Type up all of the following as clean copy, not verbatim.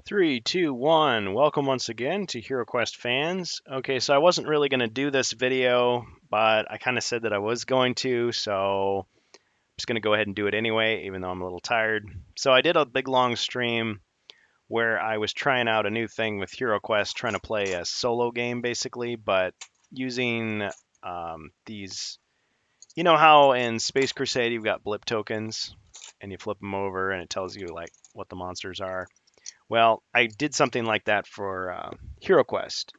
Three, two, one. Welcome once again to HeroQuest fans. Okay, so I wasn't really going to do this video, but I kind of said that I was going to, so I'm just going to go ahead and do it anyway, even though I'm a little tired. So I did a big long stream where I was trying out a new thing with HeroQuest, trying to play a solo game basically, but using these. You know how in Space Crusade you've got blip tokens, and you flip them over, and it tells you like what the monsters are. Well, I did something like that for HeroQuest,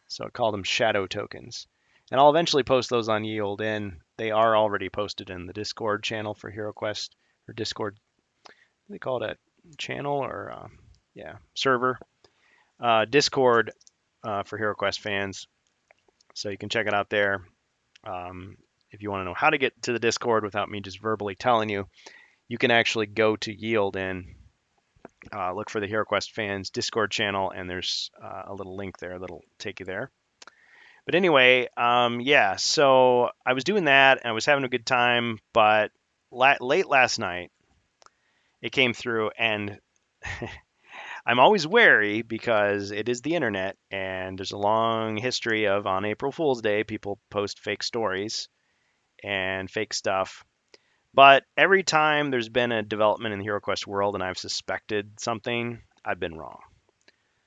so I called them shadow tokens. And I'll eventually post those on Yield In. They are already posted in the Discord channel for HeroQuest, or Discord, they call it a channel or, yeah, server. Discord for HeroQuest fans, so you can check it out there. Um, if you want to know how to get to the Discord without me just verbally telling you, you can actually go to Yield In, look for the HeroQuest fans Discord channel, and there's a little link there that'll take you there. But anyway, yeah, so I was doing that and I was having a good time, but late last night it came through, and I'm always wary because it is the internet and there's a long history of on April Fool's Day people post fake stories and fake stuff. But every time there's been a development in the HeroQuest world and I've suspected something, I've been wrong.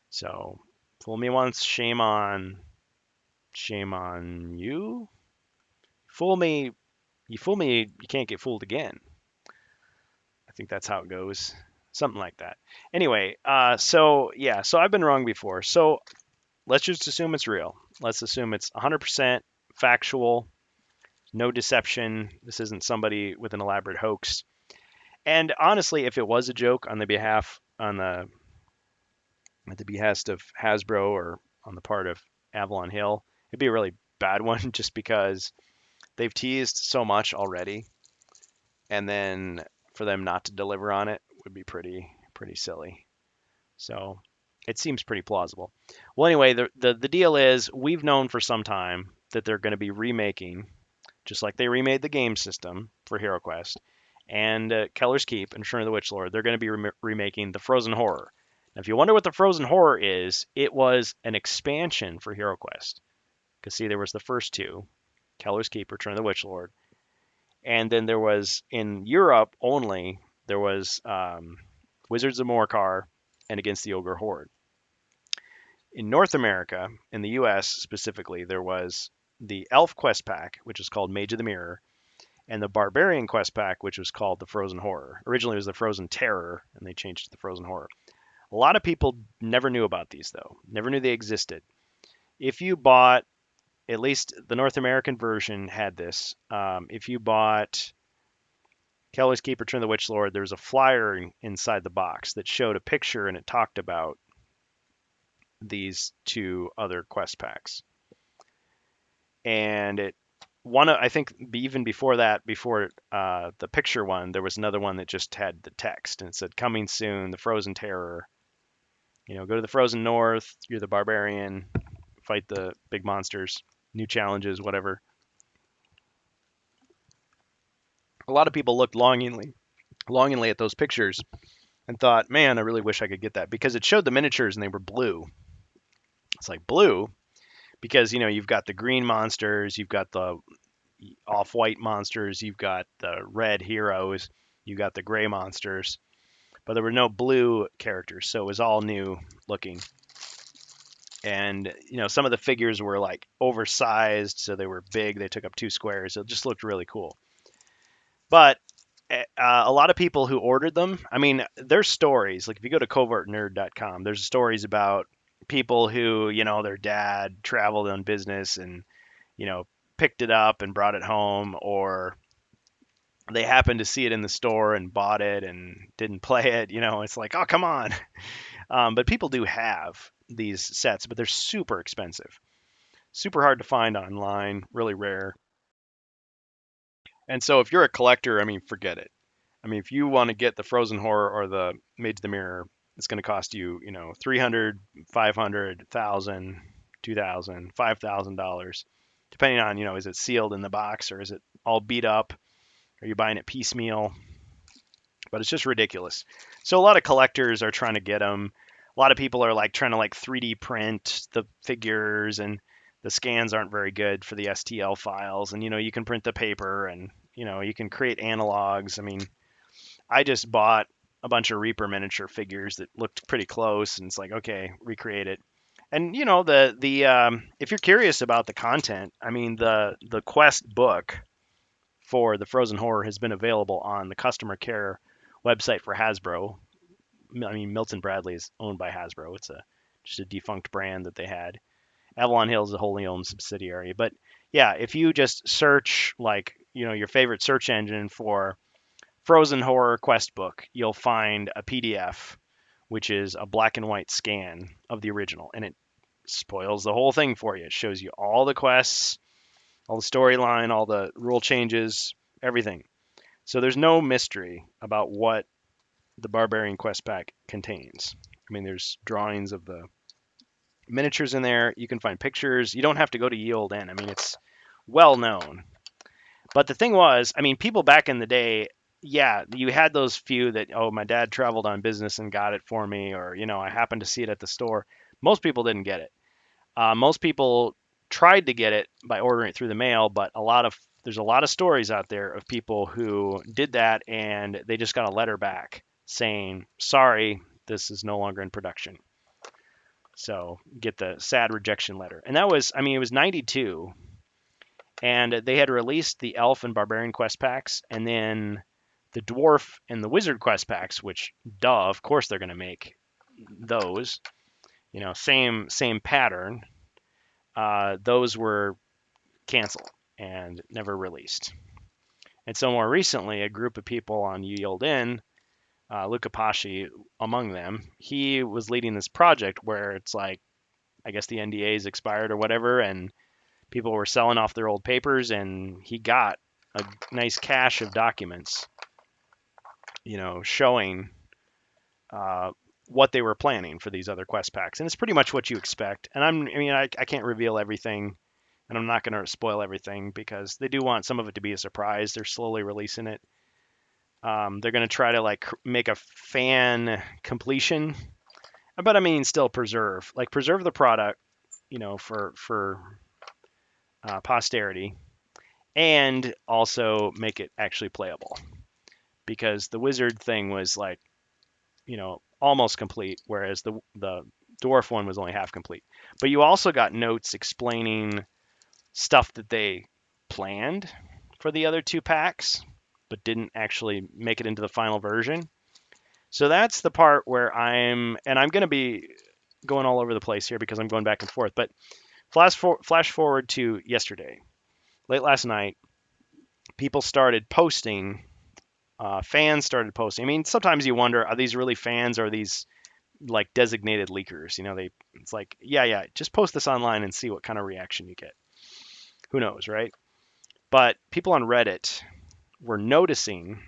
So fool me once, shame on you. Fool me, you fool me, you can't get fooled again. I think that's how it goes, something like that. Anyway, so yeah, so I've been wrong before. So let's just assume it's real. Let's assume it's 100% factual, no deception. This isn't somebody with an elaborate hoax. And honestly, if it was a joke on the behalf on the at the behest of Hasbro or on the part of Avalon Hill, it'd be a really bad one just because they've teased so much already, and then for them not to deliver on it would be pretty silly. So it seems pretty plausible. Well, anyway, the deal is we've known for some time that they're going to be remaking, just like they remade the game system for HeroQuest and Keller's Keep and Return of the Witch Lord. They're going to be remaking the Frozen Horror. Now, if you wonder what the Frozen Horror is, it was an expansion for HeroQuest. Because see, there was the first two, Keller's Keep, Return of the Witch Lord, and then there was in Europe only there was Wizards of Morcar and Against the Ogre Horde. In North America, in the U.S. specifically, there was the Elf Quest Pack, which is called Mage of the Mirror, and the Barbarian Quest Pack, which was called the Frozen Horror. Originally, it was the Frozen Terror, and they changed it to the Frozen Horror. A lot of people never knew about these, though. Never knew they existed. If you bought, at least the North American version had this. If you bought Kelly's Keep, Return of the Witch Lord, there was a flyer inside the box that showed a picture and it talked about these two other quest packs. And it one, I think even before that, before the picture one, there was another one that just had the text and it said coming soon, the Frozen Terror. You know, go to the Frozen North, you're the barbarian, fight the big monsters, new challenges, whatever. A lot of people looked longingly at those pictures and thought, man, I really wish I could get that because it showed the miniatures and they were blue. It's like blue because, you know, you've got the green monsters, you've got the off-white monsters, you've got the red heroes, you've got the gray monsters, but there were no blue characters, so it was all new looking. And, you know, some of the figures were like oversized, so they were big, they took up 2 squares, so it just looked really cool. But a lot of people who ordered them, I mean, there's stories. Like if you go to covertnerd.com, there's stories about people who, you know, their dad traveled on business and, you know, picked it up and brought it home, or they happened to see it in the store and bought it and didn't play it. You know, it's like, oh, come on. But people do have these sets, but they're super expensive, super hard to find online, really rare. And so if you're a collector, I mean, forget it. I mean, if you want to get the Frozen Horror or the Made to the Mirror, it's going to cost you, you know, 300, 500, 1,000, 2,000, $5,000, depending on, you know, is it sealed in the box or is it all beat up? Are you buying it piecemeal? But it's just ridiculous. So a lot of collectors are trying to get them. a lot of people are like trying to like 3D print the figures, and the scans aren't very good for the STL files. And you can print the paper, and you can create analogs. I mean, I just bought a bunch of Reaper miniature figures that looked pretty close, and it's like, okay, recreate it. And the if you're curious about the content, I mean, the Quest book for the Frozen Horror has been available on the customer care website for Hasbro. I mean, Milton Bradley is owned by Hasbro. It's just a defunct brand that they had. Avalon Hill is a wholly owned subsidiary. But yeah, if you just search like your favorite search engine for Frozen Horror Quest book, you'll find a PDF, which is a black and white scan of the original, and it spoils the whole thing for you. It shows you all the quests, all the storyline, all the rule changes, everything. So there's no mystery about what the Barbarian Quest pack contains. I mean, there's drawings of the miniatures in there. You can find pictures. You don't have to go to Ye Olde Inn. I mean, it's well known. But the thing was, I mean, people back in the day, yeah, you had those few that, oh, my dad traveled on business and got it for me, or, I happened to see it at the store. Most people didn't get it. Most people tried to get it by ordering it through the mail, but there's a lot of stories out there of people who did that and they just got a letter back saying, sorry, this is no longer in production. So get the sad rejection letter. And that was, I mean, it was 92, and they had released the Elf and Barbarian Quest packs, and then the Dwarf and the Wizard Quest packs, which, duh, of course they're going to make those. Same pattern. Those were canceled and never released. And so more recently, a group of people on Ye Olde Inn, Luca Pasci among them, he was leading this project where it's like, I guess the NDA's expired or whatever, and people were selling off their old papers, and he got a nice cache of documents, showing what they were planning for these other quest packs. And it's pretty much what you expect. And I can't reveal everything, and I'm not going to spoil everything because they do want some of it to be a surprise. They're slowly releasing it. They're going to try to like make a fan completion, but I mean, still preserve the product, for posterity, and also make it actually playable. Because the wizard thing was like, almost complete, whereas the dwarf one was only half complete. But you also got notes explaining stuff that they planned for the other two packs, but didn't actually make it into the final version. So that's the part where I'm going to be going all over the place here because I'm going back and forth. But flash forward to yesterday, late last night, people started posting. Fans started posting. I mean, sometimes you wonder, are these really fans or are these like designated leakers? It's like, yeah, just post this online and see what kind of reaction you get. Who knows, right? But people on Reddit were noticing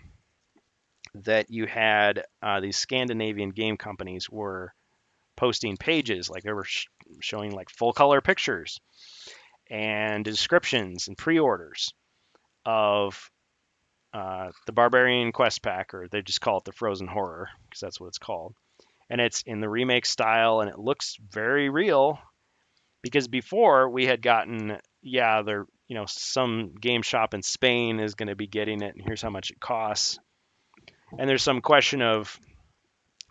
that you had these Scandinavian game companies were posting pages, like they were showing like full color pictures and descriptions and pre-orders of the Barbarian Quest pack, or they just call it the Frozen Horror because that's what it's called. And it's in the remake style, and it looks very real. Because before we had gotten, yeah, some game shop in Spain is going to be getting it, and here's how much it costs. And there's some question of,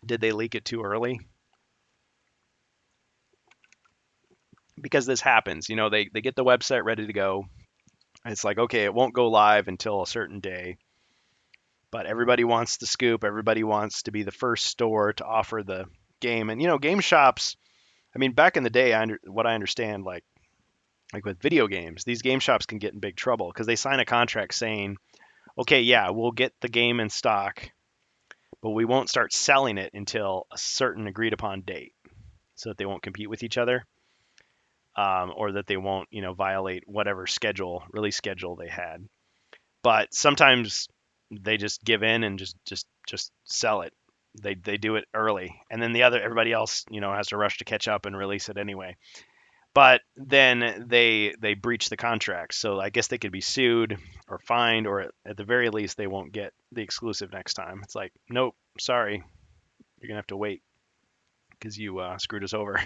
did they leak it too early? Because this happens, they get the website ready to go. It's like, okay, it won't go live until a certain day. But everybody wants the scoop. Everybody wants to be the first store to offer the game. And, game shops, I mean, back in the day, what I understand, like with video games, these game shops can get in big trouble because they sign a contract saying, okay, yeah, we'll get the game in stock, but we won't start selling it until a certain agreed upon date so that they won't compete with each other, or that they won't, violate whatever release schedule they had. But sometimes they just give in and just sell it. They do it early, and then everybody else, has to rush to catch up and release it anyway. But then they breach the contract, so I guess they could be sued or fined, or at the very least they won't get the exclusive next time. It's like, nope, sorry, you're gonna have to wait. because you screwed us over.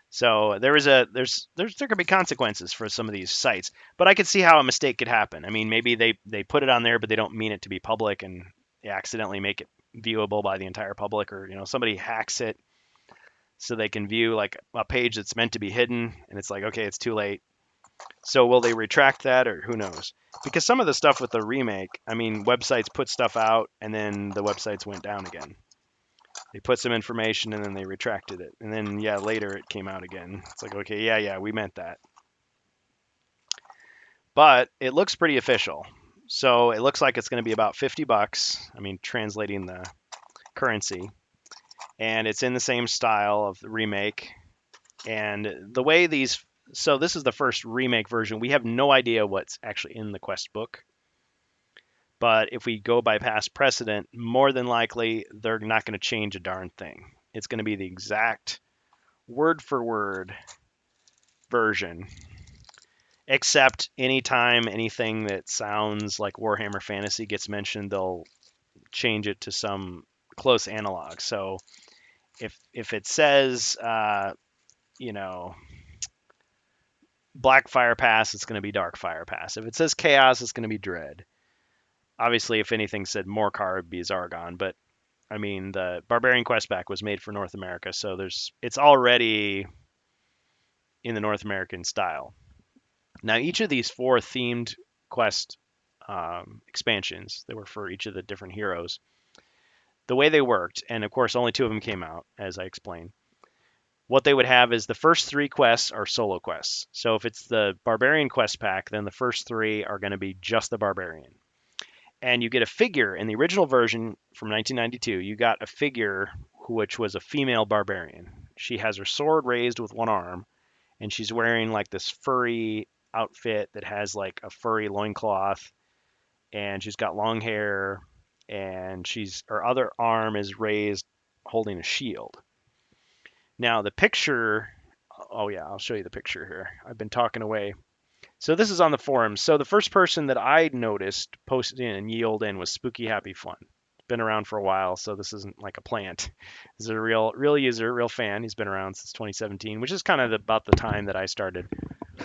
So there could be consequences for some of these sites, but I could see how a mistake could happen. I mean, maybe they put it on there, but they don't mean it to be public, and they accidentally make it viewable by the entire public, or somebody hacks it so they can view like a page that's meant to be hidden, and it's like, okay, it's too late. So will they retract that, or who knows? Because some of the stuff with the remake, I mean, websites put stuff out and then the websites went down again. They put some information and then they retracted it. And then yeah, later it came out again. It's like, okay, yeah, we meant that. But it looks pretty official. So it looks like it's going to be about 50 bucks. I mean, translating the currency. And it's in the same style of the remake. And the way these, so this is the first remake version. We have no idea what's actually in the quest book. But if we go by past precedent, more than likely they're not going to change a darn thing. It's going to be the exact word for word version, except anytime anything that sounds like Warhammer Fantasy gets mentioned, they'll change it to some close analog. So if it says, Black Fire Pass, it's going to be Dark Fire Pass. If it says Chaos, it's going to be Dread. Obviously, if anything said Morcar, it'd be Zargon. But I mean, the Barbarian Quest Pack was made for North America, so it's already in the North American style. Now, each of these 4 themed quest expansions, they were for each of the different heroes. The way they worked, and of course, only 2 of them came out, as I explained. What they would have is the first 3 quests are solo quests. So if it's the Barbarian Quest Pack, then the first 3 are going to be just the Barbarian. And you get a figure in the original version from 1992. You got a figure which was a female barbarian. She has her sword raised with one arm, and she's wearing like this furry outfit that has like a furry loincloth, and she's got long hair, and her other arm is raised holding a shield. Now the picture, oh yeah, I'll show you the picture here. I've been talking away. So this is on the forums. So the first person that I noticed posted in and yield in was Spooky Happy Fun. Been around for a while, so this isn't like a plant. This is a real user, real fan. He's been around since 2017, which is kind of about the time that I started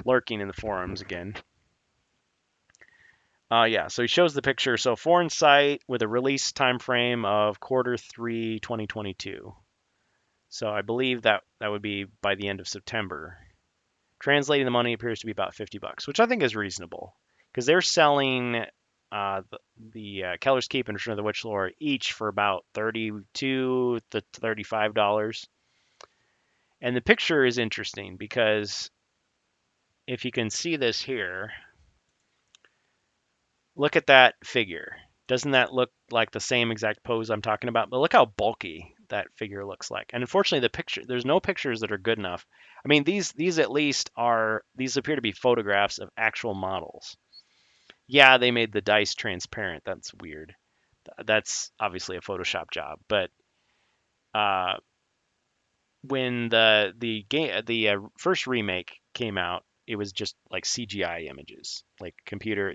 lurking in the forums again. Yeah, so he shows the picture. So foreign site with a release time frame of Q3 2022. So I believe that would be by the end of September. Translating the money appears to be about 50 bucks, which I think is reasonable because they're selling the Keller's Keep and Return of the Witch Lore each for about $32 to $35. And the picture is interesting because if you can see this here, look at that figure. Doesn't that look like the same exact pose I'm talking about? But look how bulky that figure looks like. And unfortunately, there's no pictures that are good enough. I mean, these at least these appear to be photographs of actual models. Yeah, they made the dice transparent. That's weird. That's obviously a Photoshop job. But when the first remake came out, it was just like CGI images, like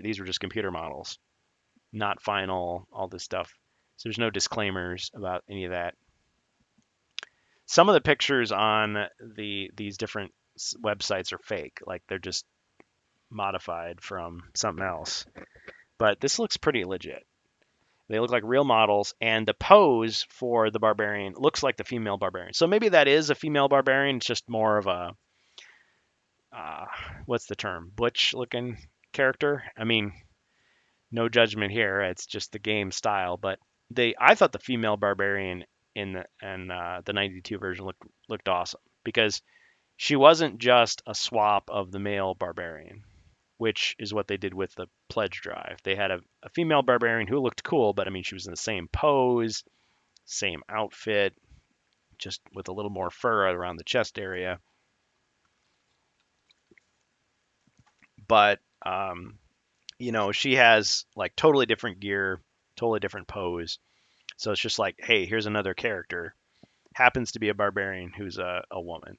these were just computer models, not final, all this stuff. So there's no disclaimers about any of that. Some of the pictures on these different websites are fake, like they're just modified from something else. But this looks pretty legit. They look like real models, and the pose for the barbarian looks like the female barbarian. So maybe that is a female barbarian. It's just more of a what's the term? Butch-looking character. I mean, no judgment here. It's just the game style. But I thought the female barbarian in the 92 version looked awesome because she wasn't just a swap of the male barbarian, which is what they did with the pledge drive. They had a female barbarian who looked cool, but I mean, she was in the same pose, same outfit, just with a little more fur around the chest area. But she has like totally different gear, totally different pose. So it's just like, hey, here's another character. Happens to be a barbarian who's a woman.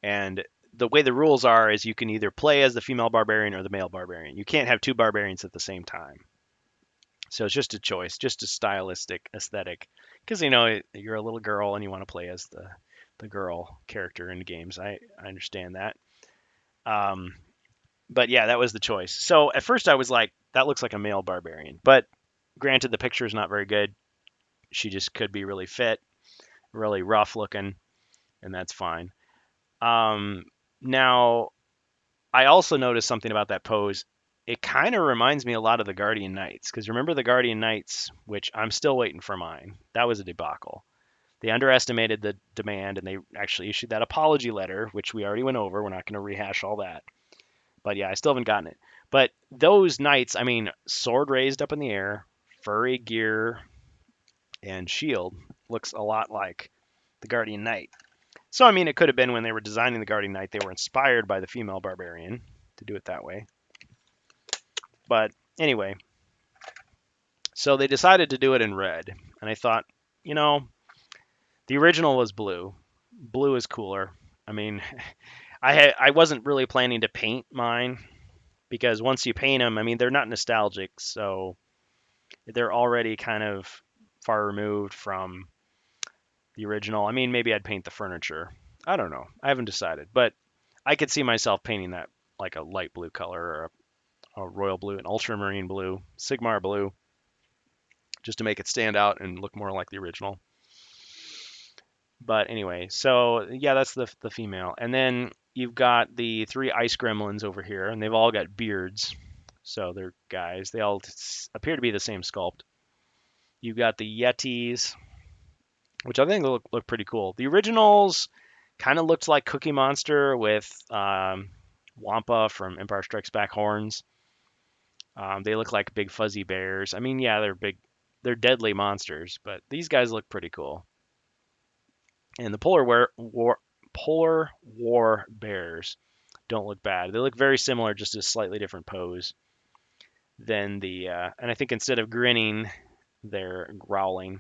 And the way the rules are is you can either play as the female barbarian or the male barbarian. You can't have 2 barbarians at the same time. So it's just a choice, just a stylistic aesthetic, because you're a little girl and you want to play as the girl character in games. I understand that. Um, but yeah, that was the choice. So at first I was like, that looks like a male barbarian. But granted, the picture is not very good. She just could be really fit, really rough looking, and that's fine. Um, Now, I also noticed something about that pose. It kind of reminds me a lot of the Guardian Knights, because remember the Guardian Knights, which I'm still waiting for mine. That was a debacle. They underestimated the demand and they actually issued that apology letter, which we already went over. We're not going to rehash all that. But yeah, I still haven't gotten it. But those knights, I mean, sword raised up in the air, furry gear, and shield looks a lot like the Guardian Knight. So, I mean, it could have been when they were designing the Guardian Knight, they were inspired by the female barbarian to do it that way. But anyway, so they decided to do it in red. And I thought, you know, the original was blue. Blue is cooler. I mean, I wasn't really planning to paint mine because once you paint them, I mean, they're not nostalgic, so they're already kind of far removed from the original. I mean, maybe I'd paint the furniture. I don't know. I haven't decided, but I could see myself painting that like a light blue color or a royal blue, an ultramarine blue, Sigmar blue, just to make it stand out and look more like the original. But anyway, so yeah, that's the female. And then you've got the three ice gremlins over here, and they've all got beards. So they're guys. They all appear to be the same sculpt. You've got the Yetis, which I think look pretty cool. The originals kind of looked like Cookie Monster with Wampa from Empire Strikes Back horns. They look like big fuzzy bears. I mean, yeah, they're big, they're deadly monsters, but these guys look pretty cool. And the polar war bears don't look bad. They look very similar, just a slightly different pose than and I think instead of grinning, they're growling.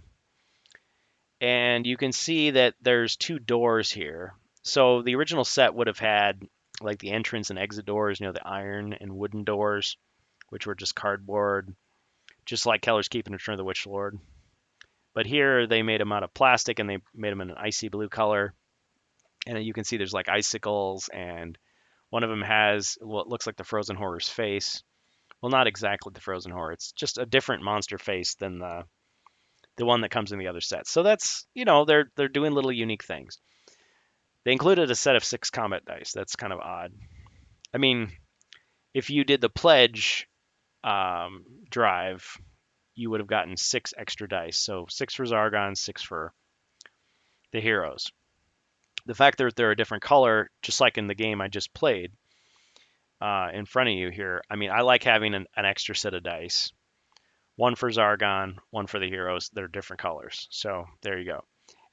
And you can see that there's two doors here. So the original set would have had like the entrance and exit doors, the iron and wooden doors, which were just cardboard, just like Keller's Keep in Return of the Witch Lord. But here they made them out of plastic and they made them in an icy blue color. And you can see there's like icicles, and one of them has what looks like the Frozen Horror's face. Well, not exactly the Frozen Horror. It's just a different monster face than the one that comes in the other set. So that's they're doing little unique things. They included a set of 6 combat dice. That's kind of odd. I mean, if you did the pledge drive, you would have gotten 6 extra dice. So 6 for Zargon, 6 for the heroes. The fact that they're a different color, just like in the game I just played in front of you here, I mean, I like having an extra set of dice. One for Zargon, one for the heroes. They're different colors. So there you go.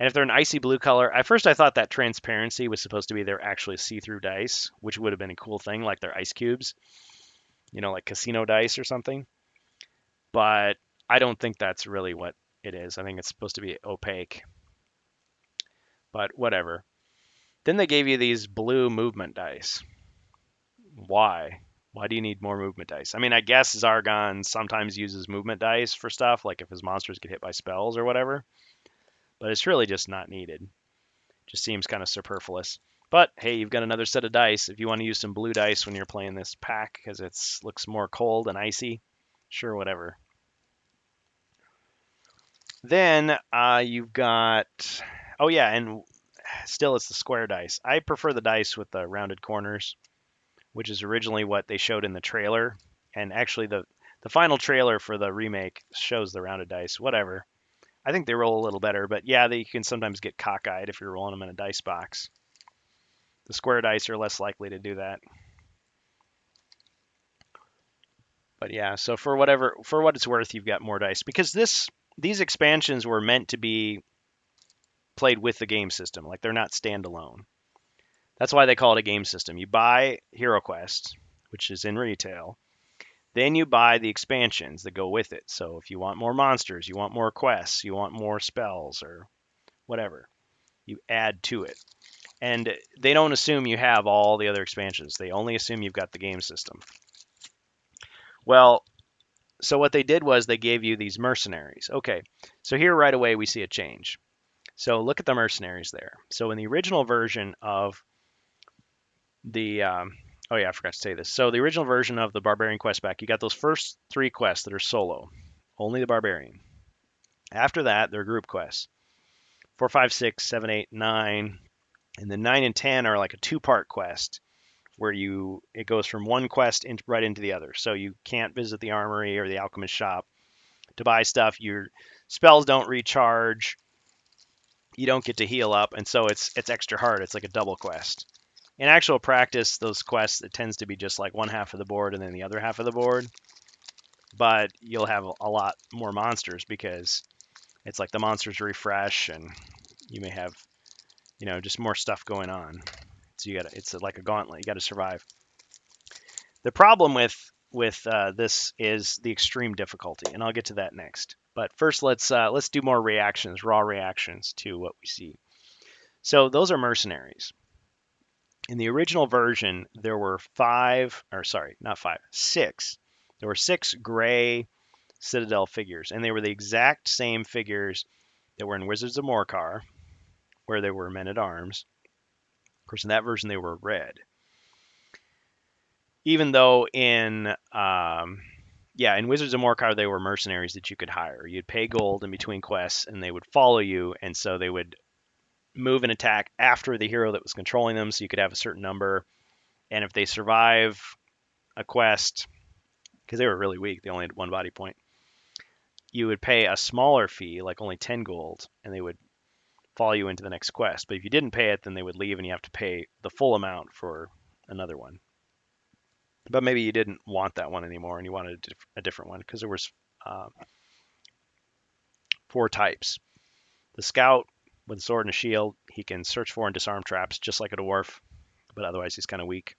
And if they're an icy blue color, at first I thought that transparency was supposed to be they're actually see-through dice, which would have been a cool thing, like they're ice cubes, like casino dice or something. But I don't think that's really what it is. I think it's supposed to be opaque. But whatever. Then they gave you these blue movement dice. Why? Why do you need more movement dice? I mean, I guess Zargon sometimes uses movement dice for stuff, like if his monsters get hit by spells or whatever. But it's really just not needed. Just seems kind of superfluous. But hey, you've got another set of dice. If you want to use some blue dice when you're playing this pack because it looks more cold and icy, sure, whatever. Then you've got, oh yeah, and still it's the square dice. I prefer the dice with the rounded corners, which is originally what they showed in the trailer. And actually, the final trailer for the remake shows the rounded dice. Whatever. I think they roll a little better, but yeah, you can sometimes get cockeyed if you're rolling them in a dice box. The square dice are less likely to do that. But yeah, so for what it's worth, you've got more dice because these expansions were meant to be played with the game system. Like they're not standalone. That's why they call it a game system. You buy HeroQuest, which is in retail. Then you buy the expansions that go with it. So if you want more monsters, you want more quests, you want more spells or whatever, you add to it. And they don't assume you have all the other expansions. They only assume you've got the game system. Well, So what they did was they gave you these mercenaries. Okay, so here right away we see a change. So look at the mercenaries there. So in the original version of the oh yeah, I forgot to say this. So the original version of the Barbarian quest pack, you got those first 3 quests that are solo, only the Barbarian. After that, they're group quests. 4, 5, 6, 7, 8, 9, and then 9 and 10 are like a 2-part quest where it goes from one quest right into the other. So you can't visit the armory or the alchemist shop to buy stuff. Your spells don't recharge. You don't get to heal up, and so it's extra hard. It's like a double quest. In actual practice, those quests, it tends to be just like one half of the board and then the other half of the board. But you'll have a lot more monsters because it's like the monsters refresh, and you may have just more stuff going on. So it's like a gauntlet. You got to survive. The problem with this is the extreme difficulty, and I'll get to that next. But first, let's do more reactions, raw reactions to what we see. So those are mercenaries. In the original version, there were six. There were 6 gray Citadel figures, and they were the exact same figures that were in Wizards of Morcar, where they were men at arms. Of course, in that version, they were red. Even though in Wizards of Morcar, they were mercenaries that you could hire. You'd pay gold in between quests, and they would follow you, and so they would move and attack after the hero that was controlling them, so you could have a certain number. And if they survive a quest, because they were really weak, they only had 1 body point, you would pay a smaller fee, like only 10 gold, and they would follow you into the next quest. But if you didn't pay it, then they would leave, and you have to pay the full amount for another one. But maybe you didn't want that one anymore and you wanted a different one, because there was 4 types. The scout with a sword and a shield, he can search for and disarm traps just like a dwarf, but otherwise he's kind of weak.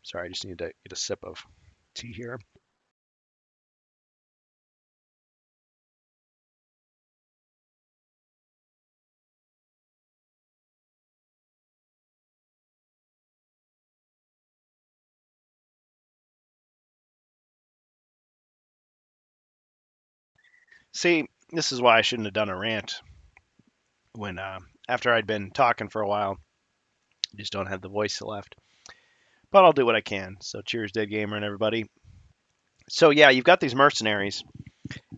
Sorry, I just need to get a sip of tea here. See, this is why I shouldn't have done a rant when after I'd been talking for a while. I just don't have the voice left. But I'll do what I can. So cheers, Dead Gamer and everybody. So yeah, you've got these mercenaries,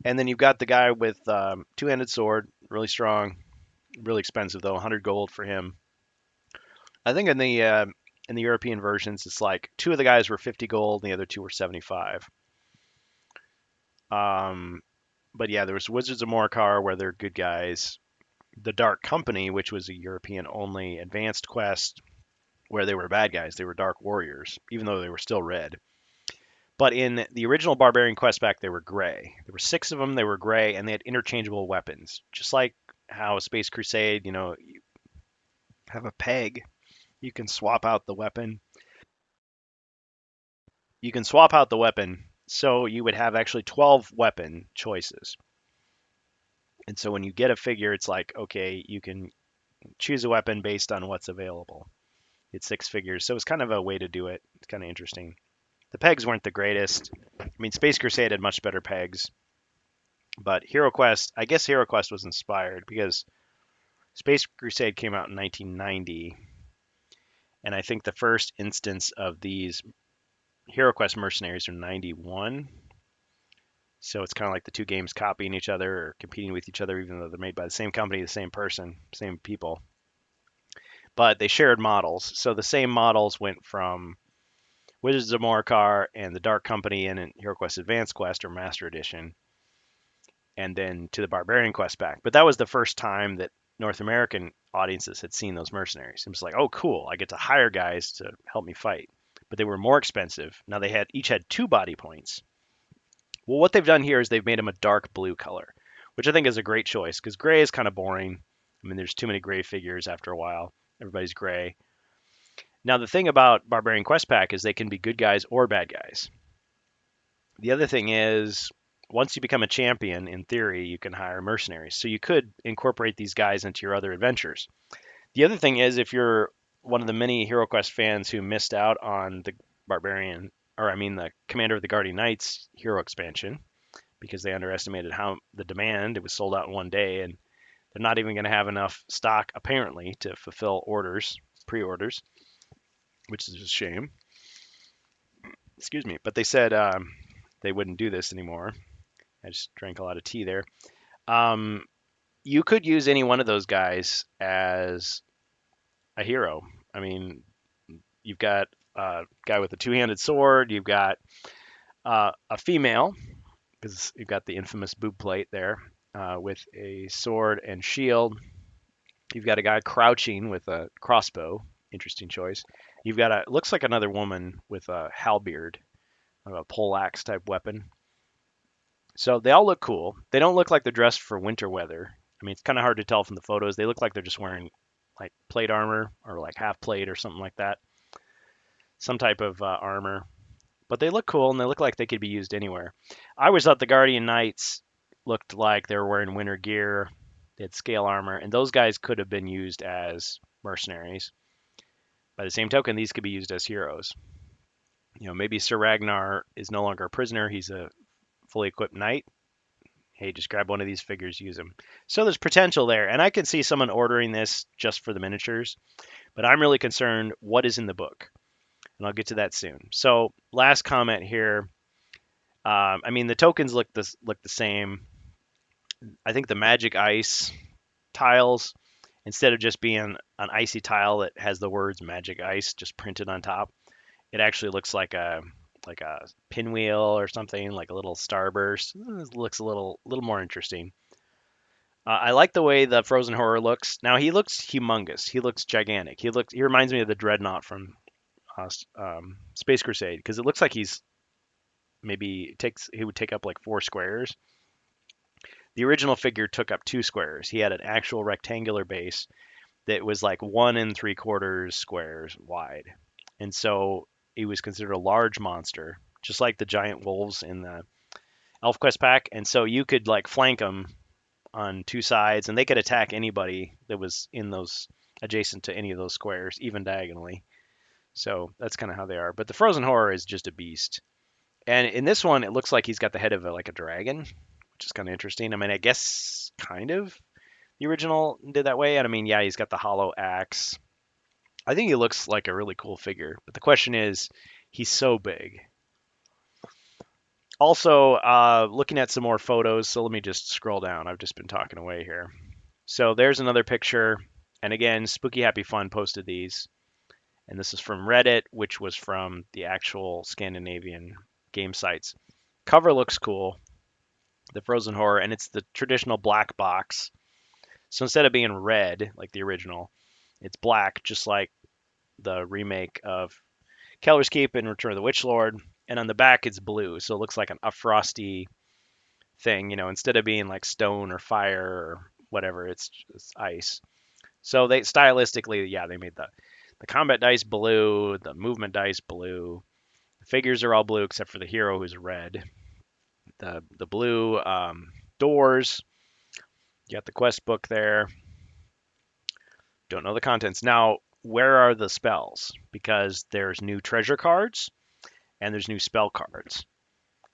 and then you've got the guy with 2-handed sword, really strong, really expensive though, 100 gold for him. I think in the European versions, it's like 2 of the guys were 50 gold, and the other 2 were 75. But yeah, there was Wizards of Morcar where they're good guys. The Dark Company, which was a European-only advanced quest, where they were bad guys. They were Dark Warriors, even though they were still red. But in the original Barbarian quest pack, they were gray. There were 6 of them. They were gray, and they had interchangeable weapons, just like how Space Crusade, you have a peg. You can swap out the weapon. You can swap out the weapon, so you would have actually 12 weapon choices. And so when you get a figure, it's like, okay, you can choose a weapon based on what's available. It's 6 figures, so it's kind of a way to do it. It's kind of interesting. The pegs weren't the greatest. I mean, Space Crusade had much better pegs, but I guess Hero Quest was inspired because Space Crusade came out in 1990, and I think the first instance of these Hero Quest mercenaries are 91. So it's kind of like the 2 games copying each other or competing with each other, even though they're made by the same company, the same person, same people. But they shared models. So the same models went from Wizards of Morcar and the Dark Company in Hero Quest Advanced Quest or Master Edition, and then to the Barbarian Quest pack. But that was the first time that North American audiences had seen those mercenaries. It was like, oh, cool, I get to hire guys to help me fight. But they were more expensive. Now they each had 2 body points. Well, what they've done here is they've made them a dark blue color, which I think is a great choice because gray is kind of boring. I mean, there's too many gray figures after a while. Everybody's gray. Now, the thing about Barbarian Quest Pack is they can be good guys or bad guys. The other thing is, once you become a champion, in theory, you can hire mercenaries. So you could incorporate these guys into your other adventures. The other thing is, if you're one of the many Hero Quest fans who missed out on the Barbarian or I mean the Commander of the Guardian Knights hero expansion, because they underestimated how the demand. It was sold out in one day, and they're not even going to have enough stock apparently to fulfill orders, pre-orders, which is a shame. Excuse me, but they said they wouldn't do this anymore. I just drank a lot of tea there. Um, you could use any one of those guys as a hero. I mean, you've got a guy with a two-handed sword. You've got a female, because you've got the infamous boob plate there, with a sword and shield. You've got a guy crouching with a crossbow. Interesting choice. You've got looks like another woman with a halberd, a poleaxe type weapon. So they all look cool. They don't look like they're dressed for winter weather. I mean, it's kind of hard to tell from the photos. They look like they're just wearing like plate armor or like half plate or something like that, some type of armor. But they look cool and they look like they could be used anywhere. I always thought the Guardian Knights looked like they were wearing winter gear. They had scale armor, and those guys could have been used as mercenaries. By the same token, these could be used as heroes. Maybe Sir Ragnar is no longer a prisoner. He's a fully equipped knight. Hey, just grab one of these figures, use them. So there's potential there. And I can see someone ordering this just for the miniatures. But I'm really concerned what is in the book. And I'll get to that soon. So last comment here. I mean, the tokens look the same. I think the magic ice tiles, instead of just being an icy tile that has the words magic ice just printed on top, it actually looks like a pinwheel or something, like a little starburst. It looks a little more interesting. I like the way the Frozen Horror looks. Now he looks humongous. He looks gigantic. He reminds me of the Dreadnought from Space Crusade, because it looks like he would take up like 4 squares. The original figure took up 2 squares. He had an actual rectangular base that was like 1 3/4 squares wide, and so he was considered a large monster, just like the giant wolves in the ElfQuest pack. And so you could like flank them on 2 sides, and they could attack anybody that was in those adjacent to any of those squares, even diagonally. So that's kind of how they are. But the Frozen Horror is just a beast. And in this one, it looks like he's got the head of like a dragon, which is kind of interesting. I mean, I guess kind of the original did that way. And I mean, yeah, he's got the hollow axe. I think he looks like a really cool figure. But the question is, he's so big. Also, looking at some more photos. So let me just scroll down. I've just been talking away here. So there's another picture. And again, Spooky Happy Fun posted these. And this is from Reddit, which was from the actual Scandinavian game sites. Cover looks cool. The Frozen Horror, and it's the traditional black box. So instead of being red like the original, it's black, just like the remake of Keller's Keep and Return of the Witch Lord. And on the back, it's blue, so it looks like a frosty thing. Instead of being like stone or fire or whatever, it's just ice. So they stylistically, yeah, they made the combat dice blue, the movement dice blue. The figures are all blue except for the hero, who's red. The blue doors. You got the quest book there. Don't know the contents. Now, where are the spells? Because there's new treasure cards, and there's new spell cards,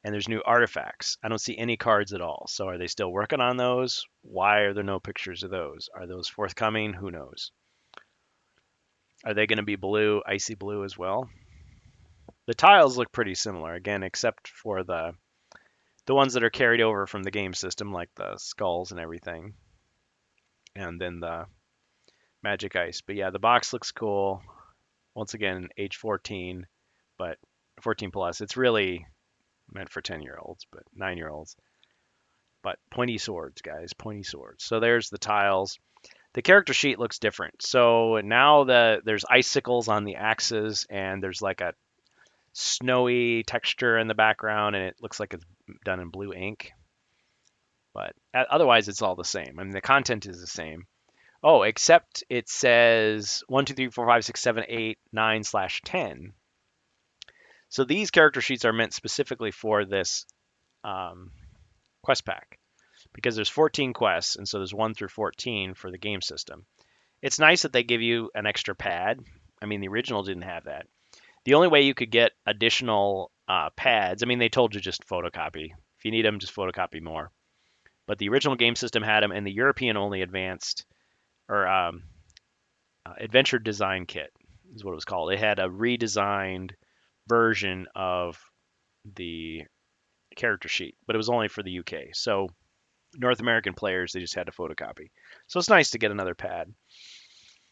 and there's new artifacts. I don't see any cards at all. So are they still working on those? Why are there no pictures of those? Are those forthcoming? Who knows? Are they going to be blue, icy blue as well? The tiles look pretty similar, again, except for the ones that are carried over from the game system, like the skulls and everything. And then the magic ice. But yeah, the box looks cool. Once again, age 14, but 14 plus. It's really meant for 10-year-olds, but 9-year-olds. But pointy swords, guys, pointy swords. So there's the tiles. The character sheet looks different. So now there's icicles on the axes, and there's like a snowy texture in the background, and it looks like it's done in blue ink. But otherwise, it's all the same. I mean, the content is the same. Oh, except it says 1, 2, 3, 4, 5, 6, 7, 8, 9/10. So these character sheets are meant specifically for this quest pack, because there's 14 quests, and so there's 1 through 14 for the game system. It's nice that they give you an extra pad. I mean, the original didn't have that. The only way you could get additional pads, I mean, they told you just photocopy. If you need them, just photocopy more. But the original game system had them, and the European only advanced or adventure design kit is what it was called. It had a redesigned version of the character sheet, but it was only for the UK. So North American players, they just had to photocopy. So it's nice to get another pad.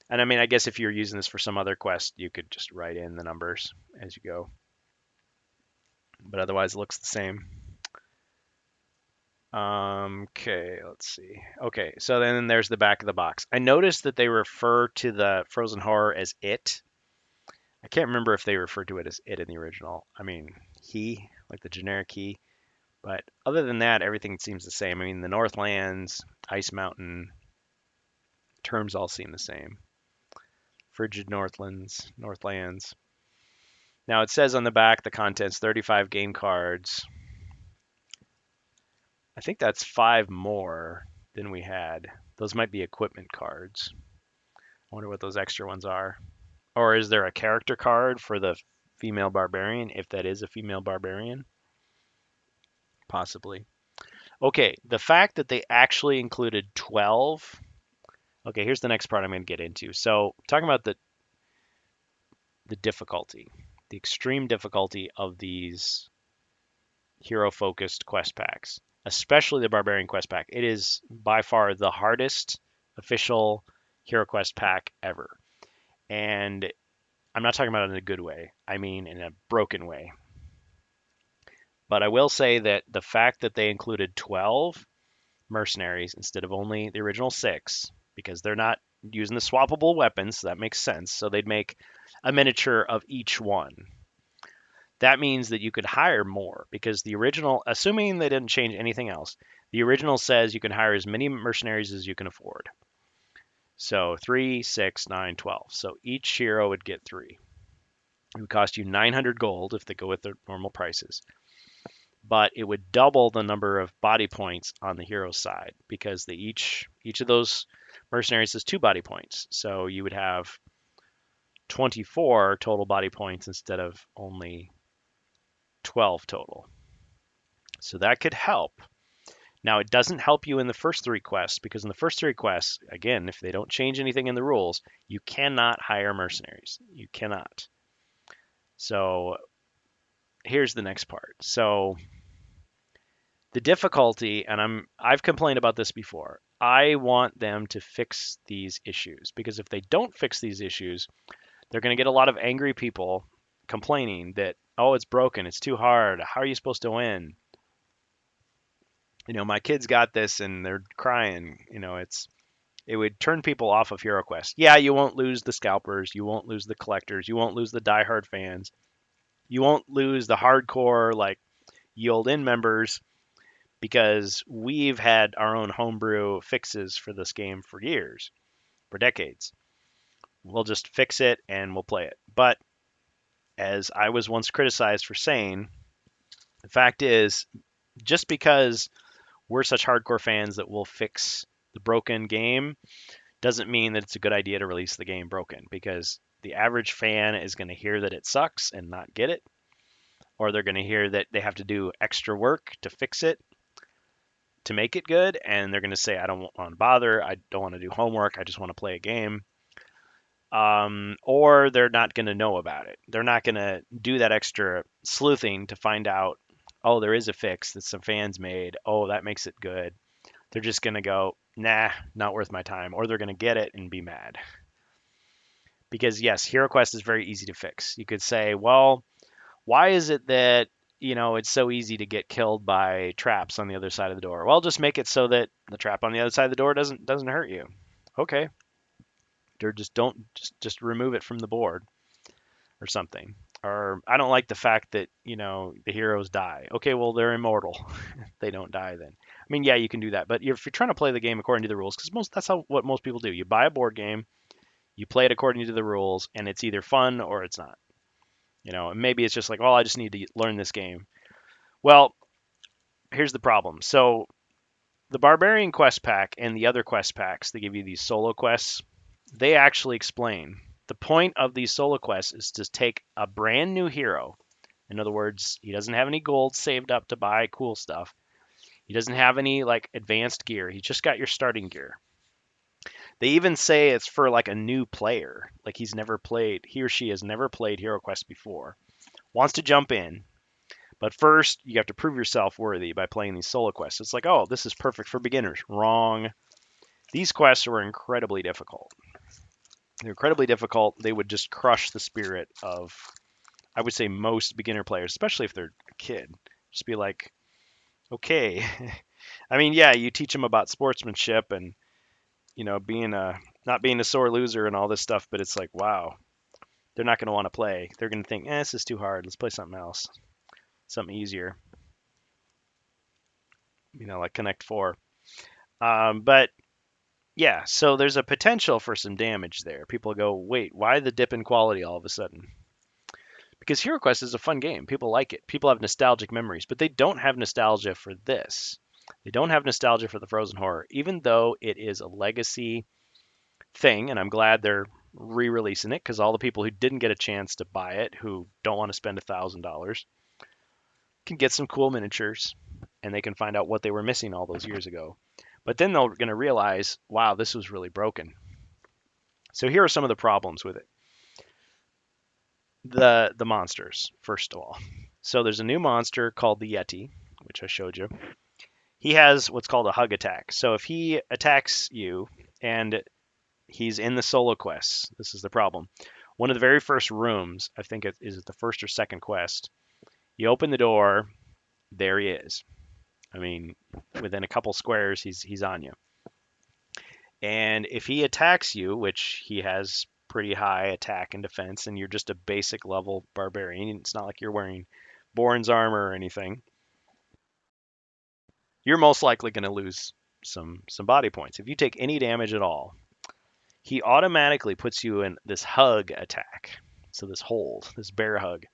And I mean, I guess if you're using this for some other quest, you could just write in the numbers as you go. But otherwise, it looks the same. Okay, let's see. Okay, so then there's the back of the box. I noticed that they refer to the Frozen Horror as it. I can't remember if they refer to it as it in the original. I mean, he, like the generic he. But other than that, everything seems the same. I mean, the Northlands, Ice Mountain, terms all seem the same. Frigid Northlands. Now it says on the back the contents 35 game cards. I think that's 5 more than we had. Those might be equipment cards. I wonder what those extra ones are. Or is there a character card for the female barbarian, if that is a female barbarian? Possibly. Okay, the fact that they actually included 12. Okay, here's the next part I'm going to get into. So, talking about the difficulty, the extreme difficulty of these hero-focused quest packs, especially the Barbarian quest pack. It is by far the hardest official hero quest pack ever. And I'm not talking about it in a good way. I mean in a broken way. But I will say that the fact that they included 12 mercenaries instead of only the original 6, because they're not using the swappable weapons, so that makes sense. So they'd make a miniature of each one. That means that you could hire more because the original, assuming they didn't change anything else, the original says you can hire as many mercenaries as you can afford. So 3, 6, 9, 12. So each hero would get 3. It would cost you 900 gold if they go with their normal prices. But it would double the number of body points on the hero side because each of those mercenaries has 2 body points. So you would have 24 total body points instead of only 12 total. So that could help. Now, it doesn't help you in the first 3 quests because in the first 3 quests, again, if they don't change anything in the rules, you cannot hire mercenaries. You cannot. So here's the next part. So the difficulty, and I've complained about this before. I want them to fix these issues because if they don't fix these issues, they're going to get a lot of angry people complaining that, oh, it's broken, it's too hard. How are you supposed to win? You know, my kids got this and they're crying. You know, it would turn people off of HeroQuest. Yeah, you won't lose the scalpers, you won't lose the collectors, you won't lose the diehard fans, you won't lose the hardcore like yield in members because we've had our own homebrew fixes for this game for years, for decades. We'll just fix it and we'll play it. But as I was once criticized for saying, the fact is, just because we're such hardcore fans that we'll fix the broken game doesn't mean that it's a good idea to release the game broken because the average fan is going to hear that it sucks and not get it, or they're going to hear that they have to do extra work to fix it to make it good, and they're going to say, I don't want to bother, I don't want to do homework, I just want to play a game. Or they're not going to know about it. They're not going to do that extra sleuthing to find out, oh, there is a fix that some fans made. Oh, that makes it good. They're just going to go, nah, not worth my time. Or they're going to get it and be mad. Because, yes, HeroQuest is very easy to fix. You could say, well, why is it that, you know, it's so easy to get killed by traps on the other side of the door? Well, just make it so that the trap on the other side of the door doesn't hurt you. Okay. Or just remove it from the board or something. Or I don't like the fact that, you know, the heroes die. Okay, well, they're immortal. They don't die then. I mean, yeah, you can do that, but if you're trying to play the game according to the rules, because that's what most people do. You buy a board game, you play it according to the rules, and it's either fun or it's not. You know, and maybe it's just like, well, I just need to learn this game. Well, here's the problem. So the Barbarian quest pack and the other quest packs that give you these solo quests, they actually explain The point of these solo quests is to take a brand new hero. In other words, he doesn't have any gold saved up to buy cool stuff. He doesn't have any like advanced gear. He's just got your starting gear. They even say it's for like a new player. Like he or she has never played Hero Quest before. Wants to jump in, but first you have to prove yourself worthy by playing these solo quests. It's like, oh, this is perfect for beginners. Wrong. These quests were incredibly difficult. They're incredibly difficult. They would just crush the spirit of, I would say, most beginner players, especially if they're a kid. Just be like, okay. I mean, yeah, you teach them about sportsmanship and being a not being a sore loser and all this stuff, but it's like, wow, they're not going to want to play. They're going to think, this is too hard. Let's play something else, something easier. Like Connect Four. But yeah, so there's a potential for some damage there. People go, wait, why the dip in quality all of a sudden? Because Hero Quest is a fun game. People like it. People have nostalgic memories, but they don't have nostalgia for this. They don't have nostalgia for the Frozen Horror, even though it is a legacy thing, and I'm glad they're re-releasing it because all the people who didn't get a chance to buy it, who don't want to spend $1,000, can get some cool miniatures, and they can find out what they were missing all those years ago. But then they're going to realize, wow, this was really broken. So here are some of the problems with it. The monsters, first of all. So there's a new monster called the Yeti, which I showed you. He has what's called a hug attack. So if he attacks you and he's in the solo quests, this is the problem. One of the very first rooms, I think it is the first or second quest, you open the door, there he is. I mean, within a couple squares, he's on you. And if he attacks you, which he has pretty high attack and defense, and you're just a basic level barbarian, it's not like you're wearing Born's armor or anything, you're most likely going to lose some body points. If you take any damage at all, he automatically puts you in this hug attack. So this hold, this bear hug.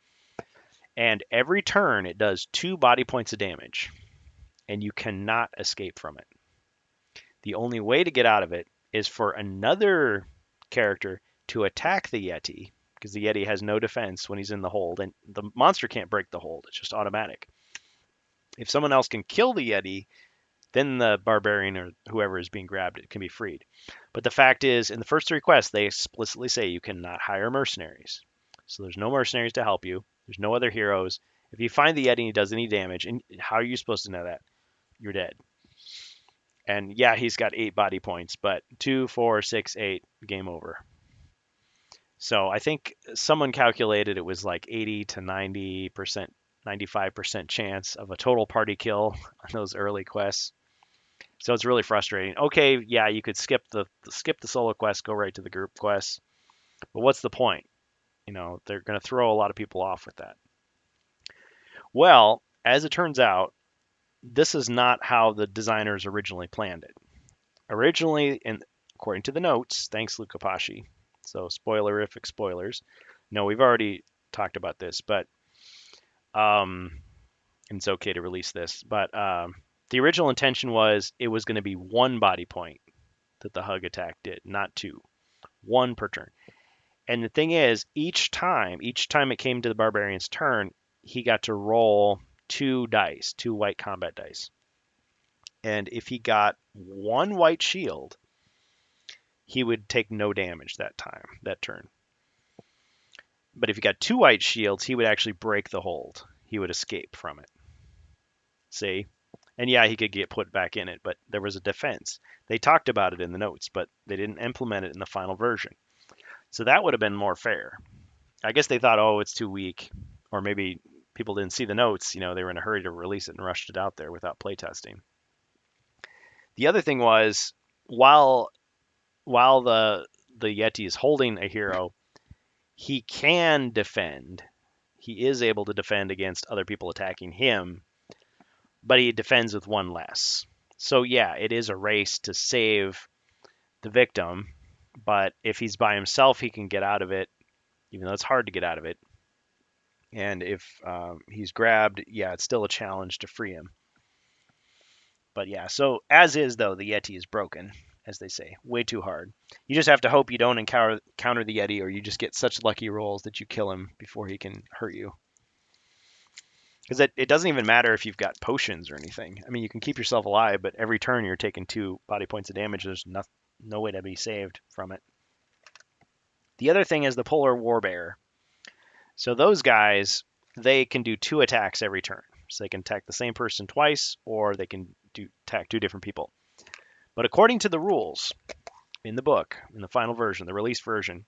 And every turn it does 2 body points of damage, and you cannot escape from it. The only way to get out of it is for another character to attack the Yeti, because the Yeti has no defense when he's in the hold, and the monster can't break the hold. It's just automatic. If someone else can kill the Yeti, then the barbarian or whoever is being grabbed it can be freed. But the fact is, in the first 3 quests, they explicitly say you cannot hire mercenaries. So there's no mercenaries to help you. There's no other heroes. If you find the Yeti and he does any damage, and how are you supposed to know that? You're dead. And yeah, he's got 8 body points, but 2, 4, 6, 8, game over. So I think someone calculated it was like 80 to 90%, 95% chance of a total party kill on those early quests. So it's really frustrating. Okay, yeah, you could skip the solo quest, go right to the group quests. But what's the point? They're going to throw a lot of people off with that. Well, as it turns out, this is not how the designers originally planned it. Originally, and according to the notes, thanks Luca Pasci. So spoilerific spoilers. No, we've already talked about this, but and it's okay to release this. But the original intention was it was going to be 1 body point that the hug attack did, not 2. 1 per turn. And the thing is, each time it came to the barbarian's turn, he got to roll 2 dice, 2 white combat dice. And if he got 1 white shield, he would take no damage that turn. But if he got 2 white shields, he would actually break the hold. He would escape from it. See? And yeah, he could get put back in it, but there was a defense. They talked about it in the notes, but they didn't implement it in the final version. So that would have been more fair. I guess they thought, oh, it's too weak. Or maybe people didn't see the notes. They were in a hurry to release it and rushed it out there without playtesting. The other thing was, while the Yeti is holding a hero, he can defend. He is able to defend against other people attacking him, but he defends with 1 less. So yeah, it is a race to save the victim, but if he's by himself, he can get out of it, even though it's hard to get out of it. And if he's grabbed, yeah, it's still a challenge to free him. But yeah, so as is though, the Yeti is broken. as they say. Way too hard. You just have to hope you don't encounter the Yeti, or you just get such lucky rolls that you kill him before he can hurt you. Because it doesn't even matter if you've got potions or anything. I mean, you can keep yourself alive, but every turn you're taking 2 body points of damage. There's no way to be saved from it. The other thing is the Polar Warbear. So those guys, they can do 2 attacks every turn. So they can attack the same person twice, or they can attack 2 different people. But according to the rules in the book, in the final version, the released version,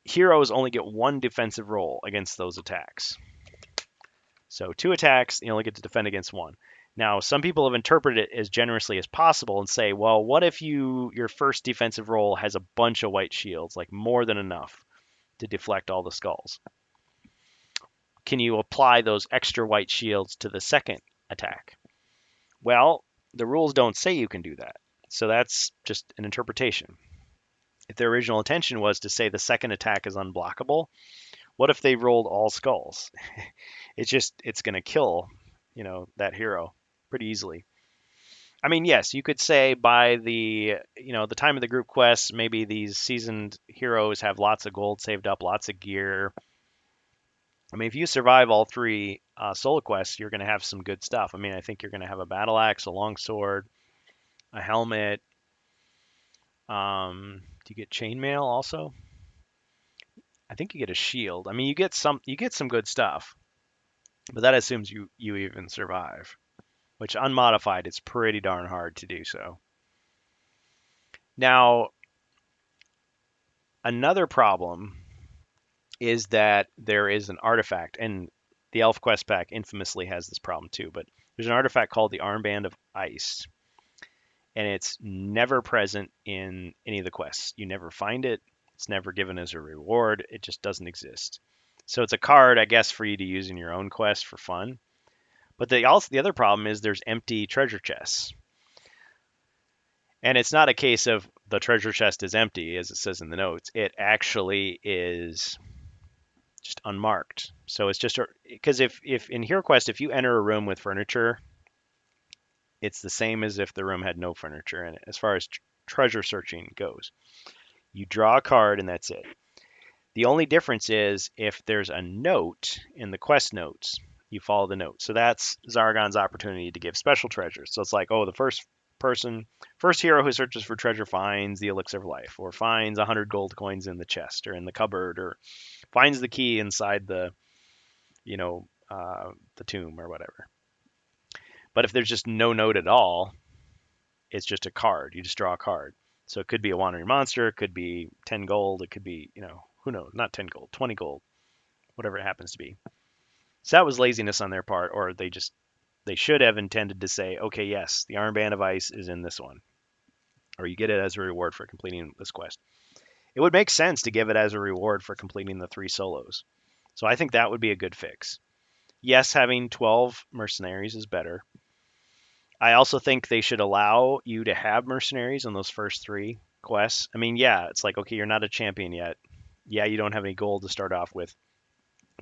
heroes only get 1 defensive roll against those attacks. So 2 attacks, you only get to defend against 1. Now, some people have interpreted it as generously as possible and say, well, what if your first defensive roll has a bunch of white shields, like more than enough to deflect all the skulls? Can you apply those extra white shields to the second attack? Well, the rules don't say you can do that. So that's just an interpretation. If their original intention was to say the second attack is unblockable, what if they rolled all skulls? It's going to kill, that hero pretty easily. I mean, yes, you could say by the time of the group quests, maybe these seasoned heroes have lots of gold saved up, lots of gear. I mean, if you survive all 3 solo quests, you're going to have some good stuff. I mean, I think you're going to have a battle axe, a longsword, a helmet. Do you get chainmail also? I think you get a shield. I mean, you get some good stuff, but that assumes you even survive, which unmodified, it's pretty darn hard to do so. Now, another problem is that there is an artifact, and the Elf Quest pack infamously has this problem too, but there's an artifact called the Armband of Ice, and it's never present in any of the quests. You never find it. It's never given as a reward. It just doesn't exist. So it's a card, I guess, for you to use in your own quest for fun. But the other problem is there's empty treasure chests. And it's not a case of the treasure chest is empty, as it says in the notes. It actually is just unmarked. So it's just because if in HeroQuest, if you enter a room with furniture, it's the same as if the room had no furniture in it as far as treasure searching goes. You draw a card and that's it. The only difference is if there's a note in the quest notes, you follow the note. So that's Zargon's opportunity to give special treasures. So it's like, oh, the first hero who searches for treasure finds the elixir of life, or finds 100 gold coins in the chest or in the cupboard, or finds the key inside the tomb or whatever. But if there's just no note at all, it's just a card. You just draw a card. So it could be a wandering monster, it could be 10 gold, it could be, who knows, not 10 gold, 20 gold, whatever it happens to be. So that was laziness on their part, or they should have intended to say, okay, yes, the Armband of Ice is in this one, or you get it as a reward for completing this quest. It would make sense to give it as a reward for completing the 3 solos. So I think that would be a good fix. Yes, having 12 mercenaries is better. I also think they should allow you to have mercenaries on those first 3 quests. I mean, yeah, it's like, okay, you're not a champion yet. Yeah, you don't have any gold to start off with.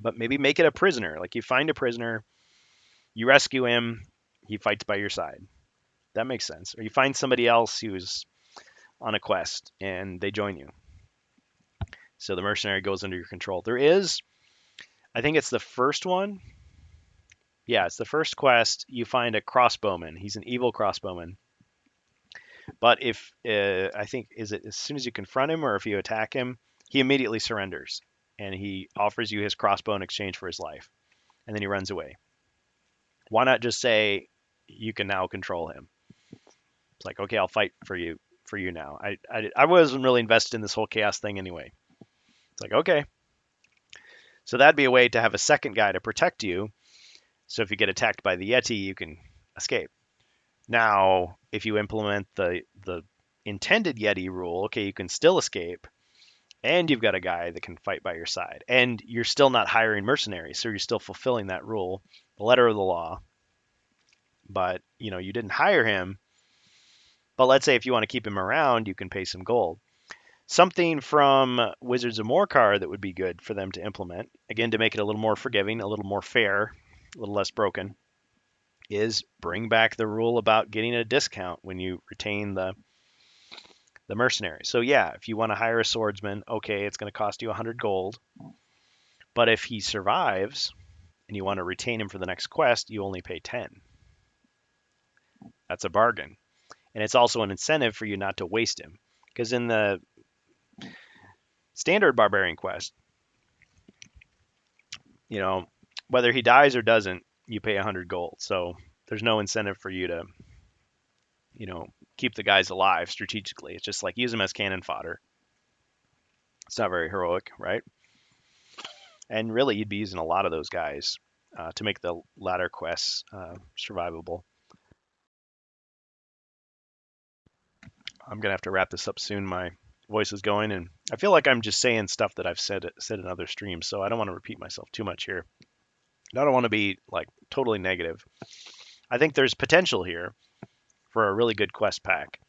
But maybe make it a prisoner. Like you find a prisoner, you rescue him, he fights by your side. That makes sense. Or you find somebody else who's on a quest and they join you. So the mercenary goes under your control. There is, I think it's the first one. Yeah, it's the first quest. You find a crossbowman. He's an evil crossbowman. But if, I think, is it as soon as you confront him or if you attack him, he immediately surrenders. And he offers you his crossbow in exchange for his life. And then he runs away. Why not just say, you can now control him? It's like, okay, I'll fight for you now. I wasn't really invested in this whole chaos thing anyway. It's like, okay. So that'd be a way to have a second guy to protect you. So if you get attacked by the Yeti, you can escape. Now, if you implement the intended Yeti rule, okay, you can still escape, and you've got a guy that can fight by your side, and you're still not hiring mercenaries, so you're still fulfilling that rule, the letter of the law. But you didn't hire him. But let's say if you want to keep him around, you can pay some gold. Something from Wizards of Morcar that would be good for them to implement, again, to make it a little more forgiving, a little more fair, a little less broken, is bring back the rule about getting a discount when you retain the the mercenary. So yeah, if you want to hire a swordsman, okay, it's going to cost you 100 gold. But if he survives and you want to retain him for the next quest, you only pay 10. That's a bargain. And it's also an incentive for you not to waste him. Because in the standard barbarian quest, you know, whether he dies or doesn't, you pay 100 gold. So there's no incentive for you to, keep the guys alive strategically. It's just like use them as cannon fodder. It's not very heroic, right? And really, you'd be using a lot of those guys to make the latter quests survivable. I'm gonna have to wrap this up soon. My voice is going, and I feel like I'm just saying stuff that I've said in other streams, so I don't want to repeat myself too much here. I don't want to be like totally negative. I think there's potential here for a really good quest pack.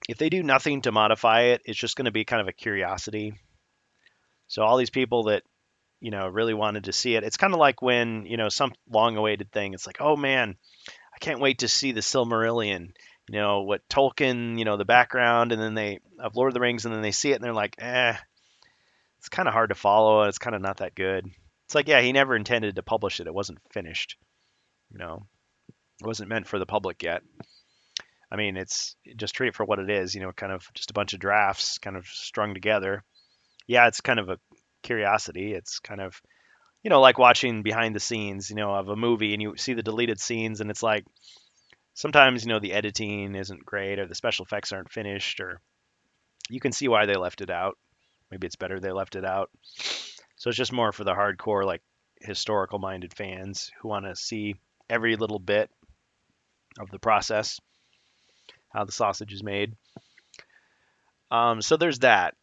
If they do nothing to modify it, it's just going to be kind of a curiosity. So all these people that really wanted to see it, it's kind of like when some long-awaited thing. It's like, oh man, I can't wait to see the Silmarillion. What Tolkien, the background, and then they of Lord of the Rings, and then they see it and they're like, it's kind of hard to follow. It's kind of not that good. It's like, yeah, he never intended to publish it. It wasn't finished. It wasn't meant for the public yet. I mean, it's just treat it for what it is. Kind of just a bunch of drafts, kind of strung together. Yeah, it's kind of a curiosity. It's kind of like watching behind the scenes, of a movie, and you see the deleted scenes, and it's like sometimes the editing isn't great, or the special effects aren't finished, or you can see why they left it out. Maybe it's better they left it out. So it's just more for the hardcore, like historical minded fans who want to see every little bit of the process, how the sausage is made. So there's that.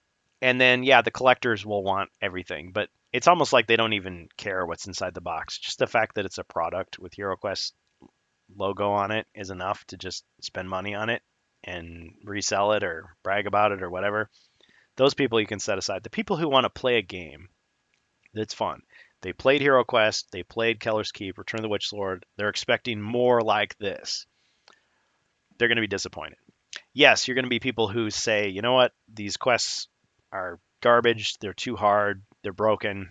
And then, yeah, the collectors will want everything, but it's almost like they don't even care what's inside the box. Just the fact that it's a product with HeroQuest logo on it is enough to just spend money on it and resell it or brag about it or whatever. Those people you can set aside. The people who want to play a game that's fun. They played HeroQuest, they played Keller's Keep, Return of the Witch Lord. They're expecting more like this. They're going to be disappointed. Yes, you're going to be people who say, you know what, these quests are garbage, they're too hard, they're broken.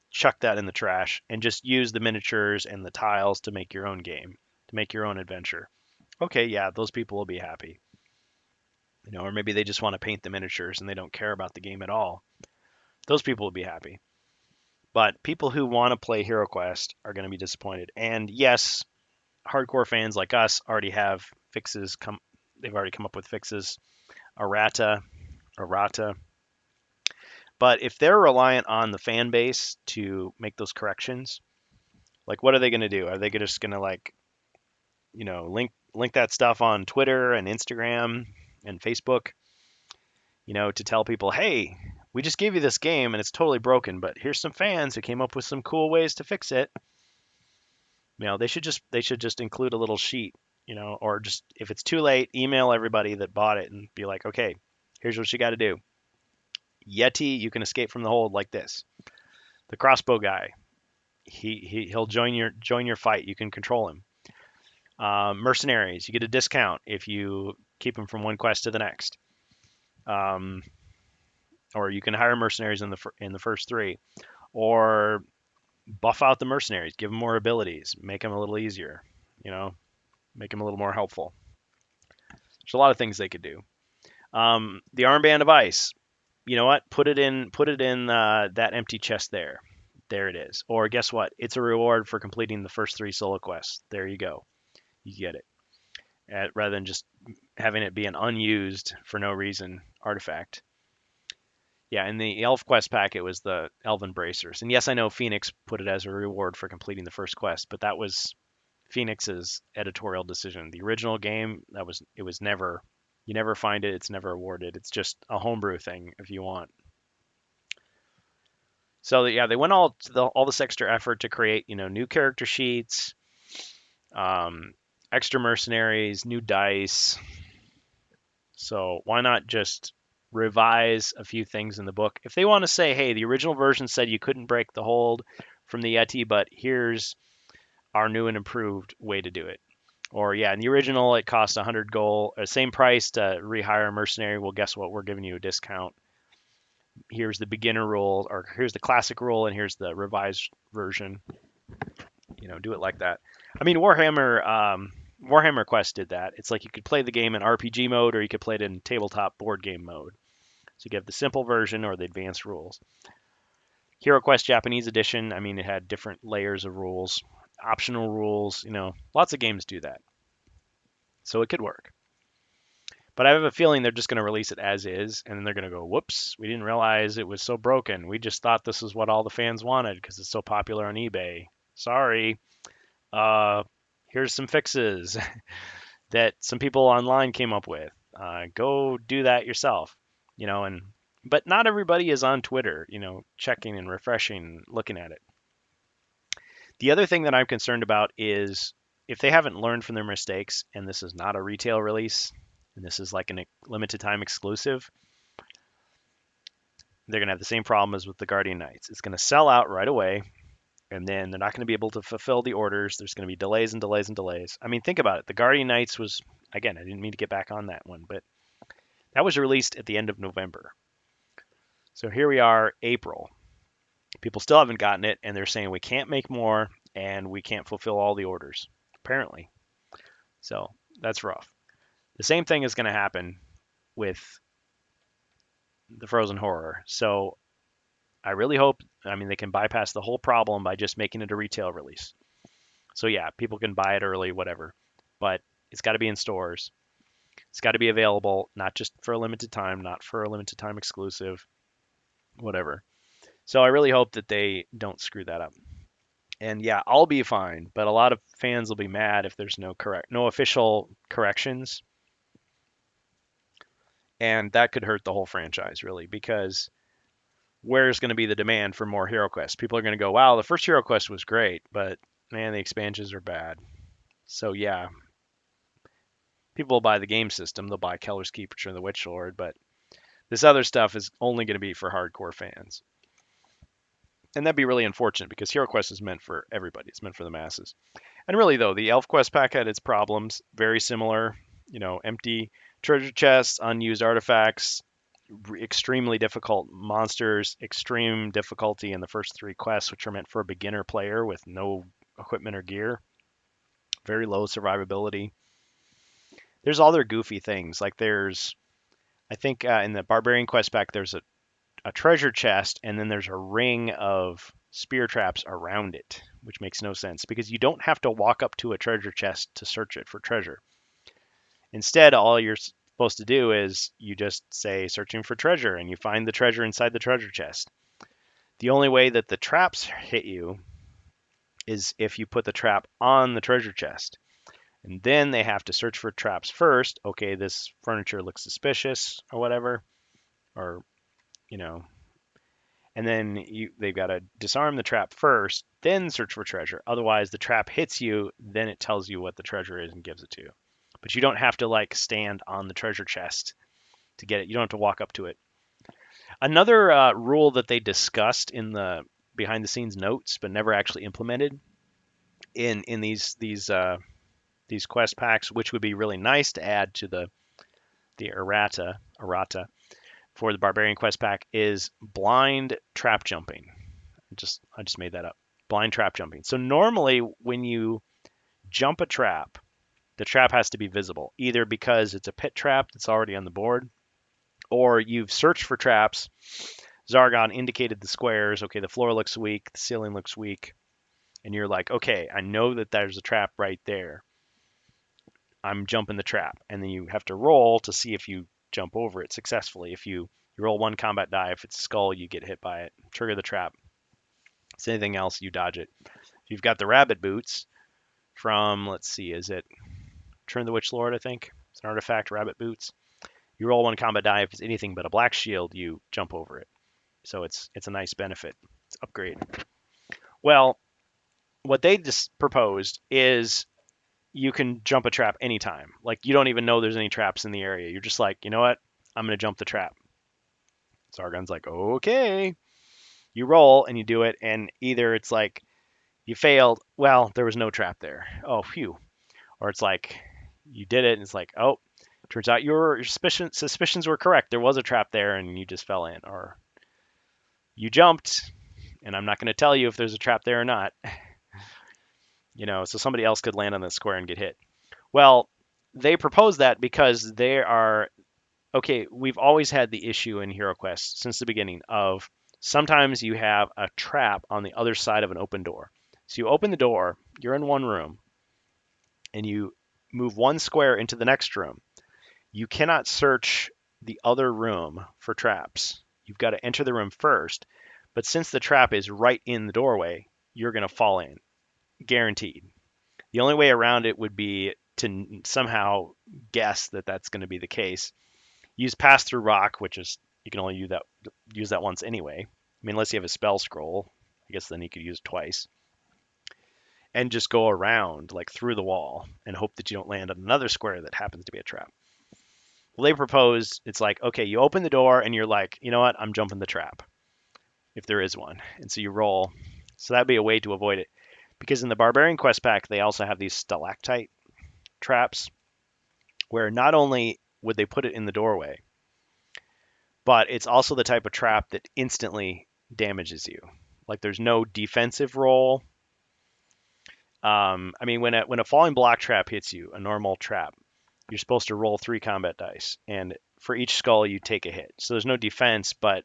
Chuck that in the trash and just use the miniatures and the tiles to make your own game, to make your own adventure. Okay, yeah, those people will be happy. Or maybe they just want to paint the miniatures and they don't care about the game at all. Those people will be happy. But people who want to play HeroQuest are going to be disappointed. And yes, hardcore fans like us already have fixes. They've already come up with fixes. Errata. But if they're reliant on the fan base to make those corrections, like what are they going to do? Are they just going to link that stuff on Twitter and Instagram and Facebook, to tell people, hey, we just gave you this game and it's totally broken, but here's some fans who came up with some cool ways to fix it. They should just include a little sheet, or just if it's too late, email everybody that bought it and be like, okay, here's what you got to do. Yeti, you can escape from the hold like this. The crossbow guy, he'll join your fight. You can control him. Mercenaries, you get a discount if you keep him from one quest to the next. Or you can hire mercenaries in the first 3, or buff out the mercenaries, give them more abilities, make them a little easier, make them a little more helpful. There's a lot of things they could do. The armband of ice, you know what? Put it in that empty chest there. There it is. Or guess what? It's a reward for completing the first 3 solo quests. There you go. You get it. Rather than just having it be an unused for no reason artifact. Yeah, in the Elf Quest pack, it was the Elven Bracers. And yes, I know Phoenix put it as a reward for completing the first quest, but that was Phoenix's editorial decision. The original game, it was never, you never find it, it's never awarded. It's just a homebrew thing if you want. So yeah, they went all this extra effort to create, new character sheets, extra mercenaries, new dice. So why not just revise a few things in the book? If they want to say, hey, the original version said you couldn't break the hold from the Yeti, but here's our new and improved way to do it. Or yeah, in the original it cost 100 gold, same price to rehire a mercenary. Well, guess what? We're giving you a discount. Here's the beginner rule, or here's the classic rule, and here's the revised version. Do it like that. I mean, Warhammer Quest did that. It's like you could play the game in RPG mode, or you could play it in tabletop board game mode. So you have the simple version or the advanced rules. Hero Quest Japanese edition, I mean, it had different layers of rules, optional rules. Lots of games do that. So it could work. But I have a feeling they're just going to release it as is, and then they're going to go, whoops, we didn't realize it was so broken. We just thought this is what all the fans wanted because it's so popular on eBay. Sorry. Here's some fixes that some people online came up with. Go do that yourself, but not everybody is on Twitter, checking and refreshing, looking at it. The other thing that I'm concerned about is if they haven't learned from their mistakes, and this is not a retail release, and this is like a limited time exclusive, they're going to have the same problem as with the Guardian Knights. It's going to sell out right away, and then they're not going to be able to fulfill the orders. There's going to be delays and delays and delays. I mean, think about it. The Guardian Knights was, again, I didn't mean to get back on that one, but that was released at the end of November. So here we are, April. People still haven't gotten it, and they're saying we can't make more and we can't fulfill all the orders, apparently. So that's rough. The same thing is going to happen with the Frozen Horror. So I really hope, they can bypass the whole problem by just making it a retail release. So yeah, people can buy it early, whatever, but it's got to be in stores. It's got to be available, not just for a limited time, not for a limited time exclusive, whatever. So I really hope that they don't screw that up. And yeah, I'll be fine, but a lot of fans will be mad if there's no official corrections. And that could hurt the whole franchise really, because where's going to be the demand for more Hero Quest? People are going to go, wow, the first Hero Quest was great, but man, the expansions are bad. So yeah, people will buy the game system. They'll buy Keller's Keep, Return of the Witch Lord, but this other stuff is only going to be for hardcore fans. And that'd be really unfortunate because Hero Quest is meant for everybody. It's meant for the masses. And really, though, the Elf Quest pack had its problems. Very similar, empty treasure chests, unused artifacts, extremely difficult monsters, extreme difficulty in the first 3 quests, which are meant for a beginner player with no equipment or gear. Very low survivability. There's other goofy things. Like I think in the Barbarian Quest pack, there's a treasure chest, and then there's a ring of spear traps around it, which makes no sense because you don't have to walk up to a treasure chest to search it for treasure. Instead, all you're supposed to do is you just say searching for treasure, and you find the treasure inside the treasure chest. The only way that the traps hit you is if you put the trap on the treasure chest. And then they have to search for traps first. Okay, this furniture looks suspicious or whatever, or and then they've got to disarm the trap first, then search for treasure. Otherwise, the trap hits you, then it tells you what the treasure is and gives it to you. But you don't have to stand on the treasure chest to get it. You don't have to walk up to it. Another rule that they discussed in the behind the scenes notes, but never actually implemented in these quest packs, which would be really nice to add to the errata for the Barbarian Quest pack, is blind trap jumping. I just made that up. Blind trap jumping. So normally when you jump a trap, the trap has to be visible, either because it's a pit trap that's already on the board, or you've searched for traps. Zargon indicated the squares. Okay, the floor looks weak, the ceiling looks weak, and you're like, okay, I know that there's a trap right there. I'm jumping the trap, and then you have to roll to see if you jump over it successfully. If you roll 1 combat die, if it's skull, you get hit by it. Trigger the trap. If it's anything else, you dodge it. If you've got the rabbit boots from, let's see, is it Return of the Witch Lord, I think? It's an artifact, rabbit boots. You roll 1 combat die. If it's anything but a black shield, you jump over it. So it's a nice benefit. It's upgrade. Well, what they just proposed is you can jump a trap anytime. You don't even know there's any traps in the area. You're just like, you know what? I'm going to jump the trap. Sargon's like, okay. You roll and you do it, and either it's like you failed, well, there was no trap there. Oh, phew. Or it's like you did it and it's like, oh, turns out your suspicions were correct. There was a trap there and you just fell in. Or you jumped and I'm not going to tell you if there's a trap there or not. So somebody else could land on the square and get hit. Well, they propose that because they are okay. We've always had the issue in HeroQuest since the beginning of sometimes you have a trap on the other side of an open door. So you open the door, you're in one room, and you move one square into the next room. You cannot search the other room for traps. You've got to enter the room first. But since the trap is right in the doorway, you're going to fall in, guaranteed. The only way around it would be to somehow guess that that's going to be the case. Use pass through rock, which is you can only use that once anyway. I mean, unless you have a spell scroll, I guess then you could use it twice. And just go around like through the wall and hope that you don't land on another square that happens to be a trap. Well, they propose it's like, okay, you open the door and you're like, you know what, I'm jumping the trap if there is one. And so you roll. So that'd be a way to avoid it. Because in the Barbarian Quest pack, they also have these stalactite traps where not only would they put it in the doorway, but it's also the type of trap that instantly damages you. Like there's no defensive roll. I mean, when a falling block trap hits you, a normal trap, you're supposed to roll 3 combat dice, and for each skull you take a hit. So there's no defense, but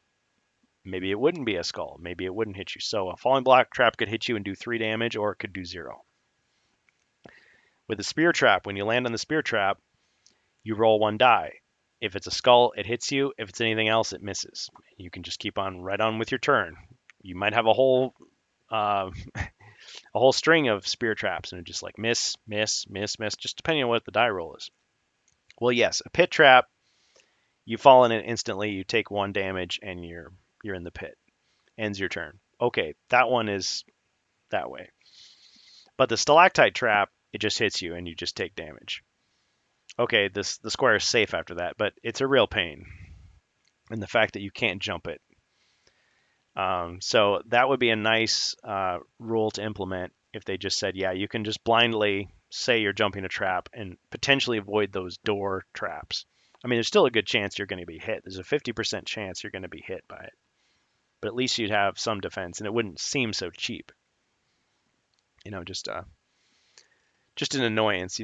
maybe it wouldn't be a skull. Maybe it wouldn't hit you. So a falling block trap could hit you and do 3 damage, or it could do 0. With a spear trap, when you land on the spear trap, you roll 1 die. If it's a skull, it hits you. If it's anything else, it misses. You can just keep on right on with your turn. You might have a whole string of spear traps, and just like miss, miss, miss, miss, just depending on what the die roll is. Well, yes, a pit trap, you fall in it instantly, you take 1 damage, and you're in the pit. Ends your turn. Okay, that one is that way. But the stalactite trap, it just hits you, and you just take damage. Okay, the square is safe after that, but it's a real pain. And the fact that you can't jump it. So that would be a nice rule to implement if they just said, yeah, you can just blindly say you're jumping a trap and potentially avoid those door traps. I mean, there's still a good chance you're going to be hit. There's a 50% chance you're going to be hit by it. But at least you'd have some defense, and it wouldn't seem so cheap. Just an annoyance.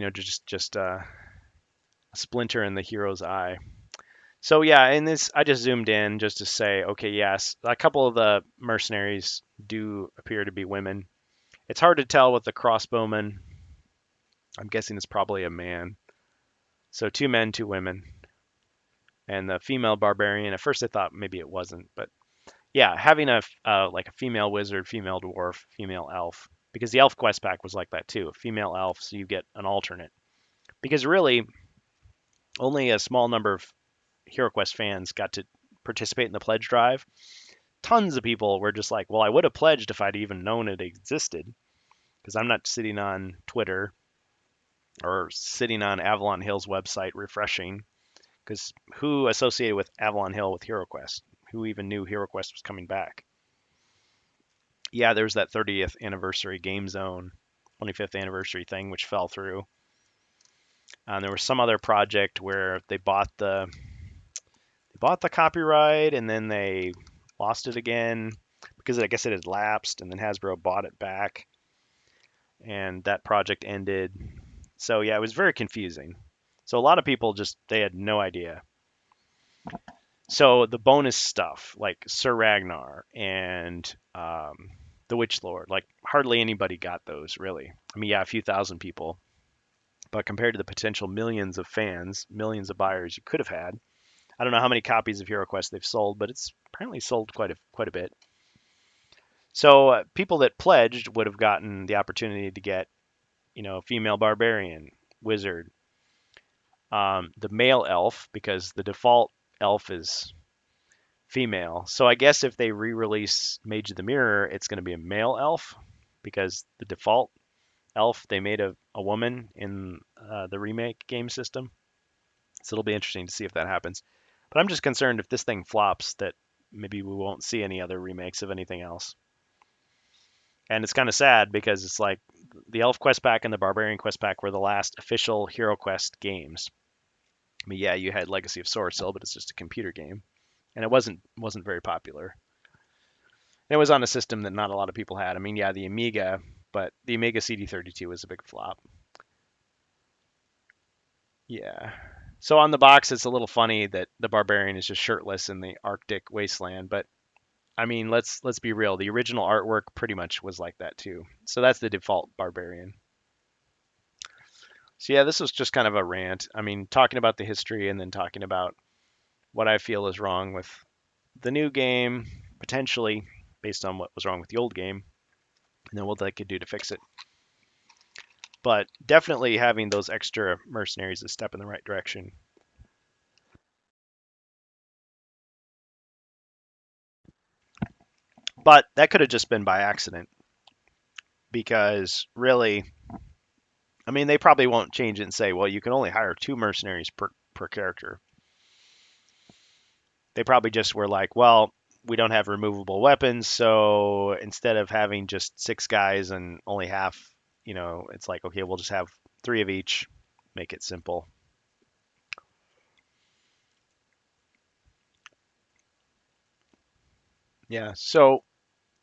Just a splinter in the hero's eye. So yeah, in this, I just zoomed in just to say, okay, yes, a couple of the mercenaries do appear to be women. It's hard to tell with the crossbowman. I'm guessing it's probably a man. So 2 men, 2 women. And the female barbarian, at first I thought maybe it wasn't, but yeah, having a female wizard, female dwarf, female elf, because the elf quest pack was like that too, a female elf, so you get an alternate. Because really, only a small number of HeroQuest fans got to participate in the pledge drive. Tons of people were just like, well, I would have pledged if I'd even known it existed, because I'm not sitting on Twitter or sitting on Avalon Hill's website refreshing, because who associated with Avalon Hill with HeroQuest? Who even knew HeroQuest was coming back? Yeah, there was that 30th anniversary Game Zone, 25th anniversary thing, which fell through. There was some other project where they bought the copyright and then they lost it again because I guess it had lapsed, and then Hasbro bought it back, and that project ended. So yeah, it was very confusing. So a lot of people they had no idea. So the bonus stuff like Sir Ragnar and the Witch Lord, like hardly anybody got those really. I mean, yeah, a few thousand people, but compared to the potential millions of fans, millions of buyers you could have had, I don't know how many copies of HeroQuest they've sold, but it's apparently sold quite a bit. So people that pledged would have gotten the opportunity to get, female barbarian, wizard, the male elf, because the default elf is female. So I guess if they re-release Mage of the Mirror, it's going to be a male elf, because the default elf they made a woman in the remake game system. So it'll be interesting to see if that happens. But I'm just concerned if this thing flops that maybe we won't see any other remakes of anything else. And it's kind of sad because it's like the Elf Quest Pack and the Barbarian Quest Pack were the last official Hero Quest games. I mean, yeah, you had Legacy of Sorcel, but it's just a computer game, and it wasn't very popular. And it was on a system that not a lot of people had. I mean, yeah, the Amiga, but the Amiga CD32 was a big flop. Yeah. So on the box, it's a little funny that the Barbarian is just shirtless in the Arctic wasteland, but I mean, let's be real. The original artwork pretty much was like that too. So that's the default Barbarian. So yeah, this was just kind of a rant. I mean, talking about the history and then talking about what I feel is wrong with the new game, potentially based on what was wrong with the old game, and then what they could do to fix it. But definitely having those extra mercenaries is a step in the right direction. But that could have just been by accident because really, I mean, they probably won't change it and say, well, you can only hire 2 mercenaries per character. They probably just were like, well, we don't have removable weapons, so instead of having just 6 guys and only half, it's like, okay, we'll just have 3 of each, make it simple. Yeah, so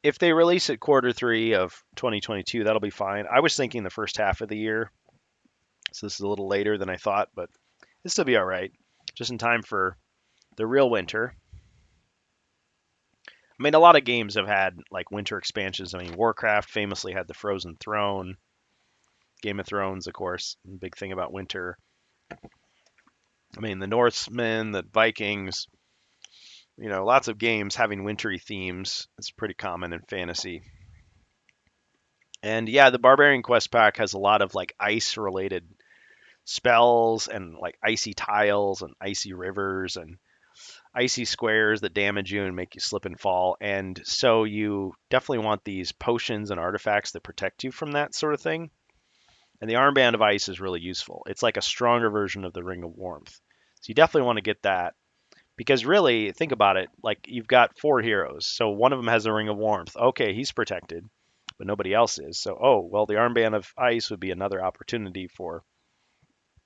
if they release it quarter 3 of 2022, that'll be fine. I was thinking the first half of the year, so this is a little later than I thought, but it'll still be all right, just in time for the real winter. I mean, a lot of games have had like winter expansions. I mean, Warcraft famously had the Frozen Throne. Game of Thrones, of course, big thing about winter. I mean, the Norsemen, the Vikings, lots of games having wintry themes. It's pretty common in fantasy. And yeah, the Barbarian Quest Pack has a lot of like ice related spells and like icy tiles and icy rivers and icy squares that damage you and make you slip and fall. And so you definitely want these potions and artifacts that protect you from that sort of thing. And the Armband of Ice is really useful. It's like a stronger version of the Ring of Warmth. So you definitely want to get that because really, think about it. Like you've got 4 heroes. So one of them has a Ring of Warmth. Okay, he's protected, but nobody else is. So, oh, well, the Armband of Ice would be another opportunity for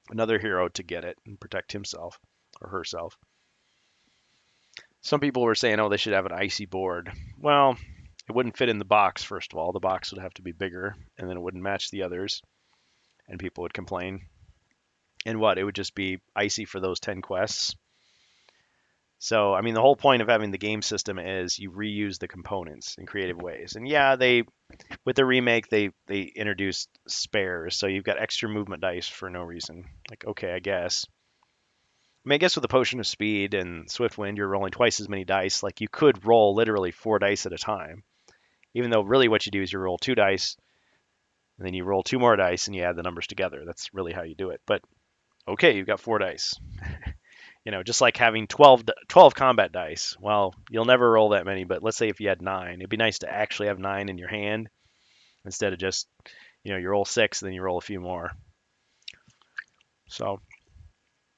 another hero to get it and protect himself or herself. Some people were saying, oh, they should have an icy board. Well, it wouldn't fit in the box, first of all. The box would have to be bigger, and then it wouldn't match the others, and people would complain. And what? It would just be icy for those 10 quests. So, I mean, the whole point of having the game system is you reuse the components in creative ways. And yeah, with the remake they introduced spares, so you've got extra movement dice for no reason. Like, okay, I guess. I mean, I guess with the potion of speed and Swift Wind, you're rolling twice as many dice. Like you could roll literally 4 dice at a time, even though really what you do is you roll 2 dice, and then you roll 2 more dice, and you add the numbers together. That's really how you do it. But okay, you've got 4 dice. Just like having 12 combat dice. Well, you'll never roll that many, but let's say if you had 9, it'd be nice to actually have 9 in your hand instead of just, you roll 6, and then you roll a few more. So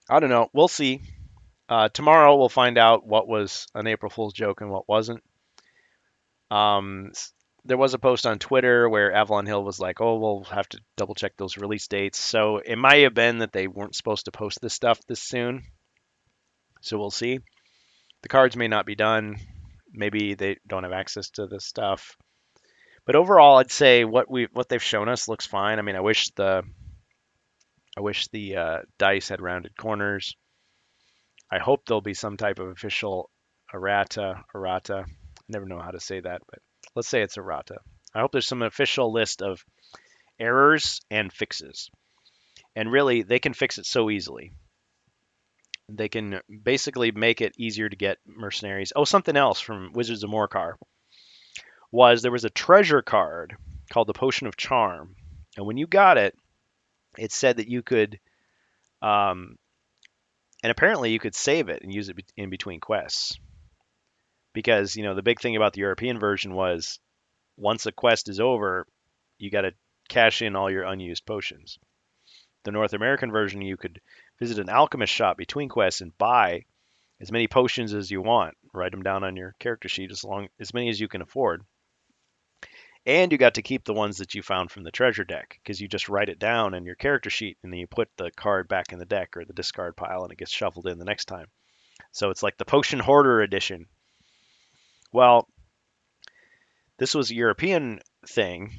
I don't know. We'll see. Tomorrow we'll find out what was an April Fool's joke and what wasn't. Um, there was a post on Twitter where Avalon Hill was like, "Oh, we'll have to double check those release dates." So it might have been that they weren't supposed to post this stuff this soon. So we'll see. The cards may not be done. Maybe they don't have access to this stuff. But overall, I'd say what they've shown us looks fine. I mean, I wish the dice had rounded corners. I hope there'll be some type of official errata. I never know how to say that, but let's say it's errata. I hope there's some official list of errors and fixes. And really, they can fix it so easily. They can basically make it easier to get mercenaries. Oh, something else from Wizards of Morcar was there was a treasure card called the Potion of Charm. And when you got it, it said that you could, um, and apparently you could save it and use it in between quests. Because, the big thing about the European version was once a quest is over, you got to cash in all your unused potions. The North American version, you could visit an alchemist shop between quests and buy as many potions as you want. Write them down on your character sheet as many as you can afford. And you got to keep the ones that you found from the treasure deck because you just write it down in your character sheet and then you put the card back in the deck or the discard pile and it gets shuffled in the next time. So it's like the Potion Hoarder edition. Well, this was a European thing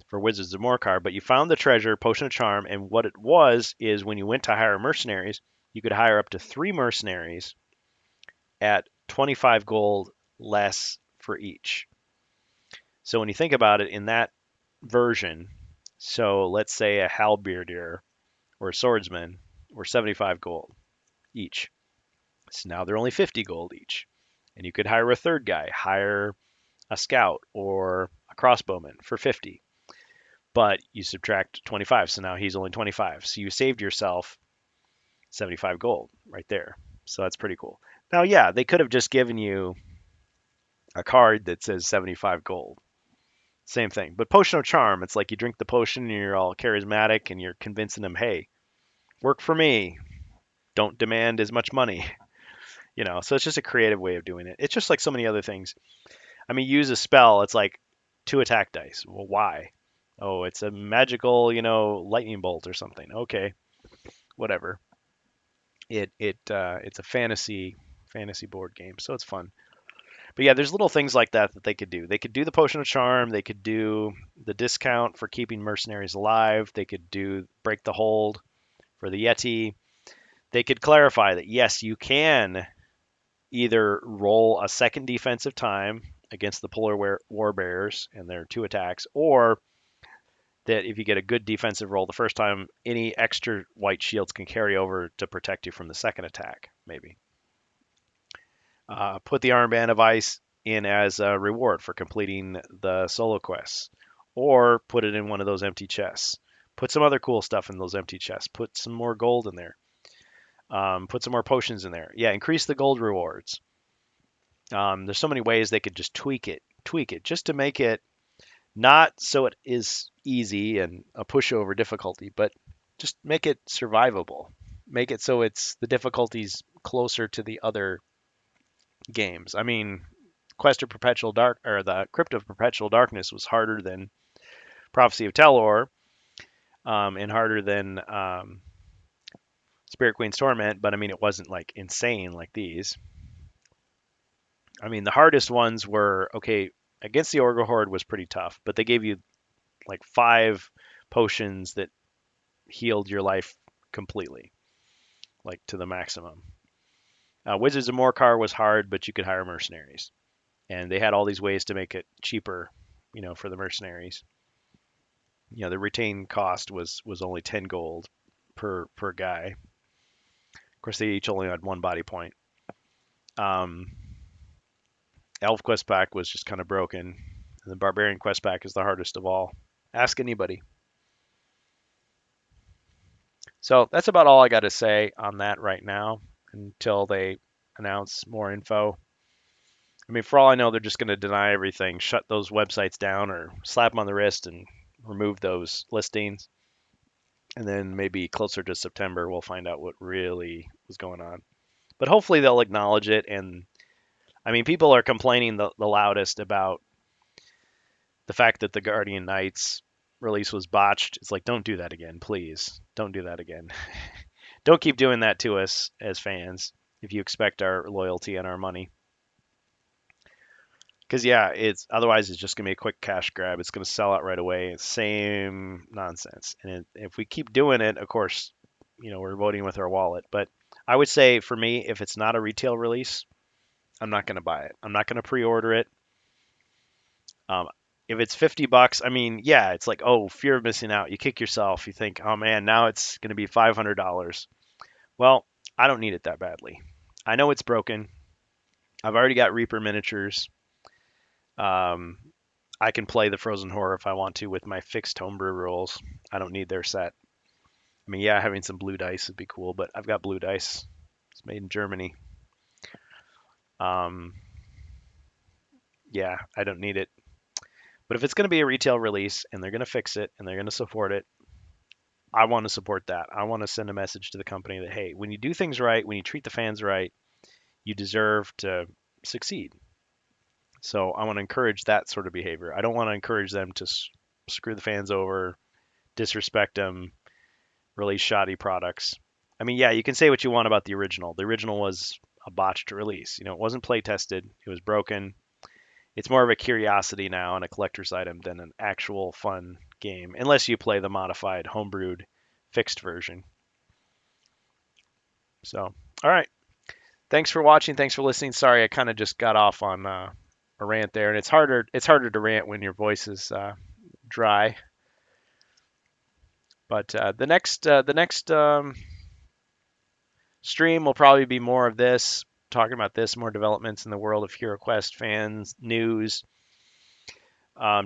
for Wizards of Morcar, but you found the treasure, Potion of Charm, and what it was is when you went to hire mercenaries, you could hire up to 3 mercenaries at 25 gold less for each. So when you think about it in that version, so let's say a halberdier or a swordsman were 75 gold each. So now they're only 50 gold each. And you could hire a third guy, hire a scout or a crossbowman for 50. But you subtract 25, so now he's only 25. So you saved yourself 75 gold right there. So that's pretty cool. Now, yeah, they could have just given you a card that says 75 gold. Same thing. But Potion of Charm, it's like you drink the potion and you're all charismatic and you're convincing them, hey, work for me. Don't demand as much money. So it's just a creative way of doing it. It's just like so many other things. I mean, use a spell, it's like 2 attack dice. Well, why? Oh, it's a magical, lightning bolt or something. Okay, whatever. It's a fantasy board game, so it's fun. But yeah, there's little things like that that they could do. They could do the Potion of Charm. They could do the discount for keeping mercenaries alive. They could do break the hold for the Yeti. They could clarify that yes, you can either roll a second defensive time against the Polar War Bears and their 2 attacks, or that if you get a good defensive roll the first time, any extra white shields can carry over to protect you from the second attack, maybe. Put the Armband of Ice in as a reward for completing the solo quests, or put it in one of those empty chests. Put some other cool stuff in those empty chests. Put some more gold in there. Put some more potions in there. Yeah, increase the gold rewards. There's so many ways they could just tweak it, just to make it not so it is easy and a pushover difficulty, but just make it survivable. Make it so it's the difficulties closer to the other games. I mean, Quest of Perpetual Dark or the Crypt of Perpetual Darkness was harder than Prophecy of Telor, and harder than Spirit Queen's Torment, but I mean it wasn't like insane like these. I mean the hardest ones were okay. Against the Orgo Horde was pretty tough, but they gave you like 5 potions that healed your life completely, like to the maximum. Wizards of Morcar was hard, but you could hire mercenaries, and they had all these ways to make it cheaper, for the mercenaries. The retained cost was only 10 gold per guy. Of course, they each only had 1 body point. Um, Elf Quest Pack was just kind of broken, and the Barbarian Quest Pack is the hardest of all. Ask anybody. So that's about all I got to say on that right now until they announce more info. I mean, for all I know, they're just going to deny everything, shut those websites down, or slap them on the wrist and remove those listings. And then maybe closer to September, we'll find out what really was going on. But hopefully they'll acknowledge it. And I mean, people are complaining the loudest about the fact that the Guardian Knights release was botched. It's like, don't do that again, please. Don't do that again. Don't keep doing that to us as fans if you expect our loyalty and our money. Because yeah, it's just gonna be a quick cash grab. It's gonna sell out right away. Same nonsense. And if we keep doing it, of course, we're voting with our wallet. But I would say for me, if it's not a retail release, I'm not gonna buy it. I'm not gonna pre-order it. Um, if it's $50, I mean, yeah, it's like, oh, fear of missing out. You kick yourself. You think, oh man, now it's gonna be $500. Well, I don't need it that badly. I know it's broken. I've already got Reaper miniatures. Um, I can play the Frozen Horror if I want to with my fixed homebrew rules. I don't need their set. I mean, yeah, having some blue dice would be cool, but I've got blue dice. It's made in Germany. Um, yeah, I don't need it. But if it's going to be a retail release and they're going to fix it and they're going to support it, I want to support that. I want to send a message to the company that, hey, when you do things right, when you treat the fans right, you deserve to succeed. So I want to encourage that sort of behavior. I don't want to encourage them to screw the fans over, disrespect them, release shoddy products. I mean, yeah, you can say what you want about the original. The original was a botched release. You know, it wasn't play tested. It was broken. It's more of a curiosity now and a collector's item than an actual fun game, unless you play the modified, homebrewed, fixed version. So, all right. Thanks for watching. Thanks for listening. Sorry, I kind of just got off on a rant there, and it's harder to rant when your voice is dry. But the next stream will probably be more of this, talking about this, more developments in the world of HeroQuest fans, news.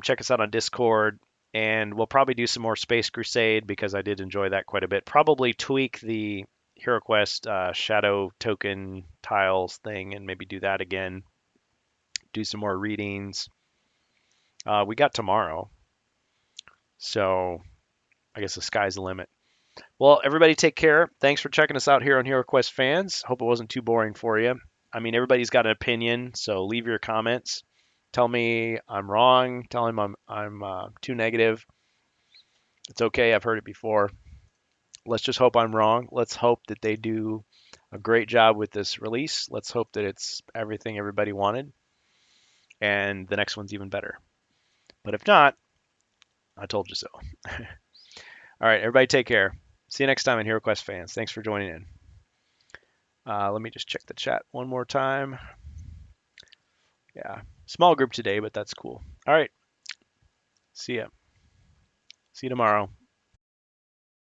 Check us out on Discord, and we'll probably do some more Space Crusade because I did enjoy that quite a bit. Probably tweak the HeroQuest shadow token tiles thing and maybe do that again. Do some more readings. We got tomorrow, so I guess the sky's the limit. Well, everybody take care. Thanks for checking us out here on HeroQuest Fans. Hope it wasn't too boring for you. I mean, everybody's got an opinion, so leave your comments. Tell me I'm wrong. Tell him I'm too negative. It's okay. I've heard it before. Let's just hope I'm wrong. Let's hope that they do a great job with this release. Let's hope that it's everything everybody wanted, and the next one's even better. But if not, I told you so. All right, everybody take care. See you next time in HeroQuest Fans. Thanks for joining in. Let me just check the chat one more time. Yeah, small group today, but that's cool. All right, see ya. See you tomorrow.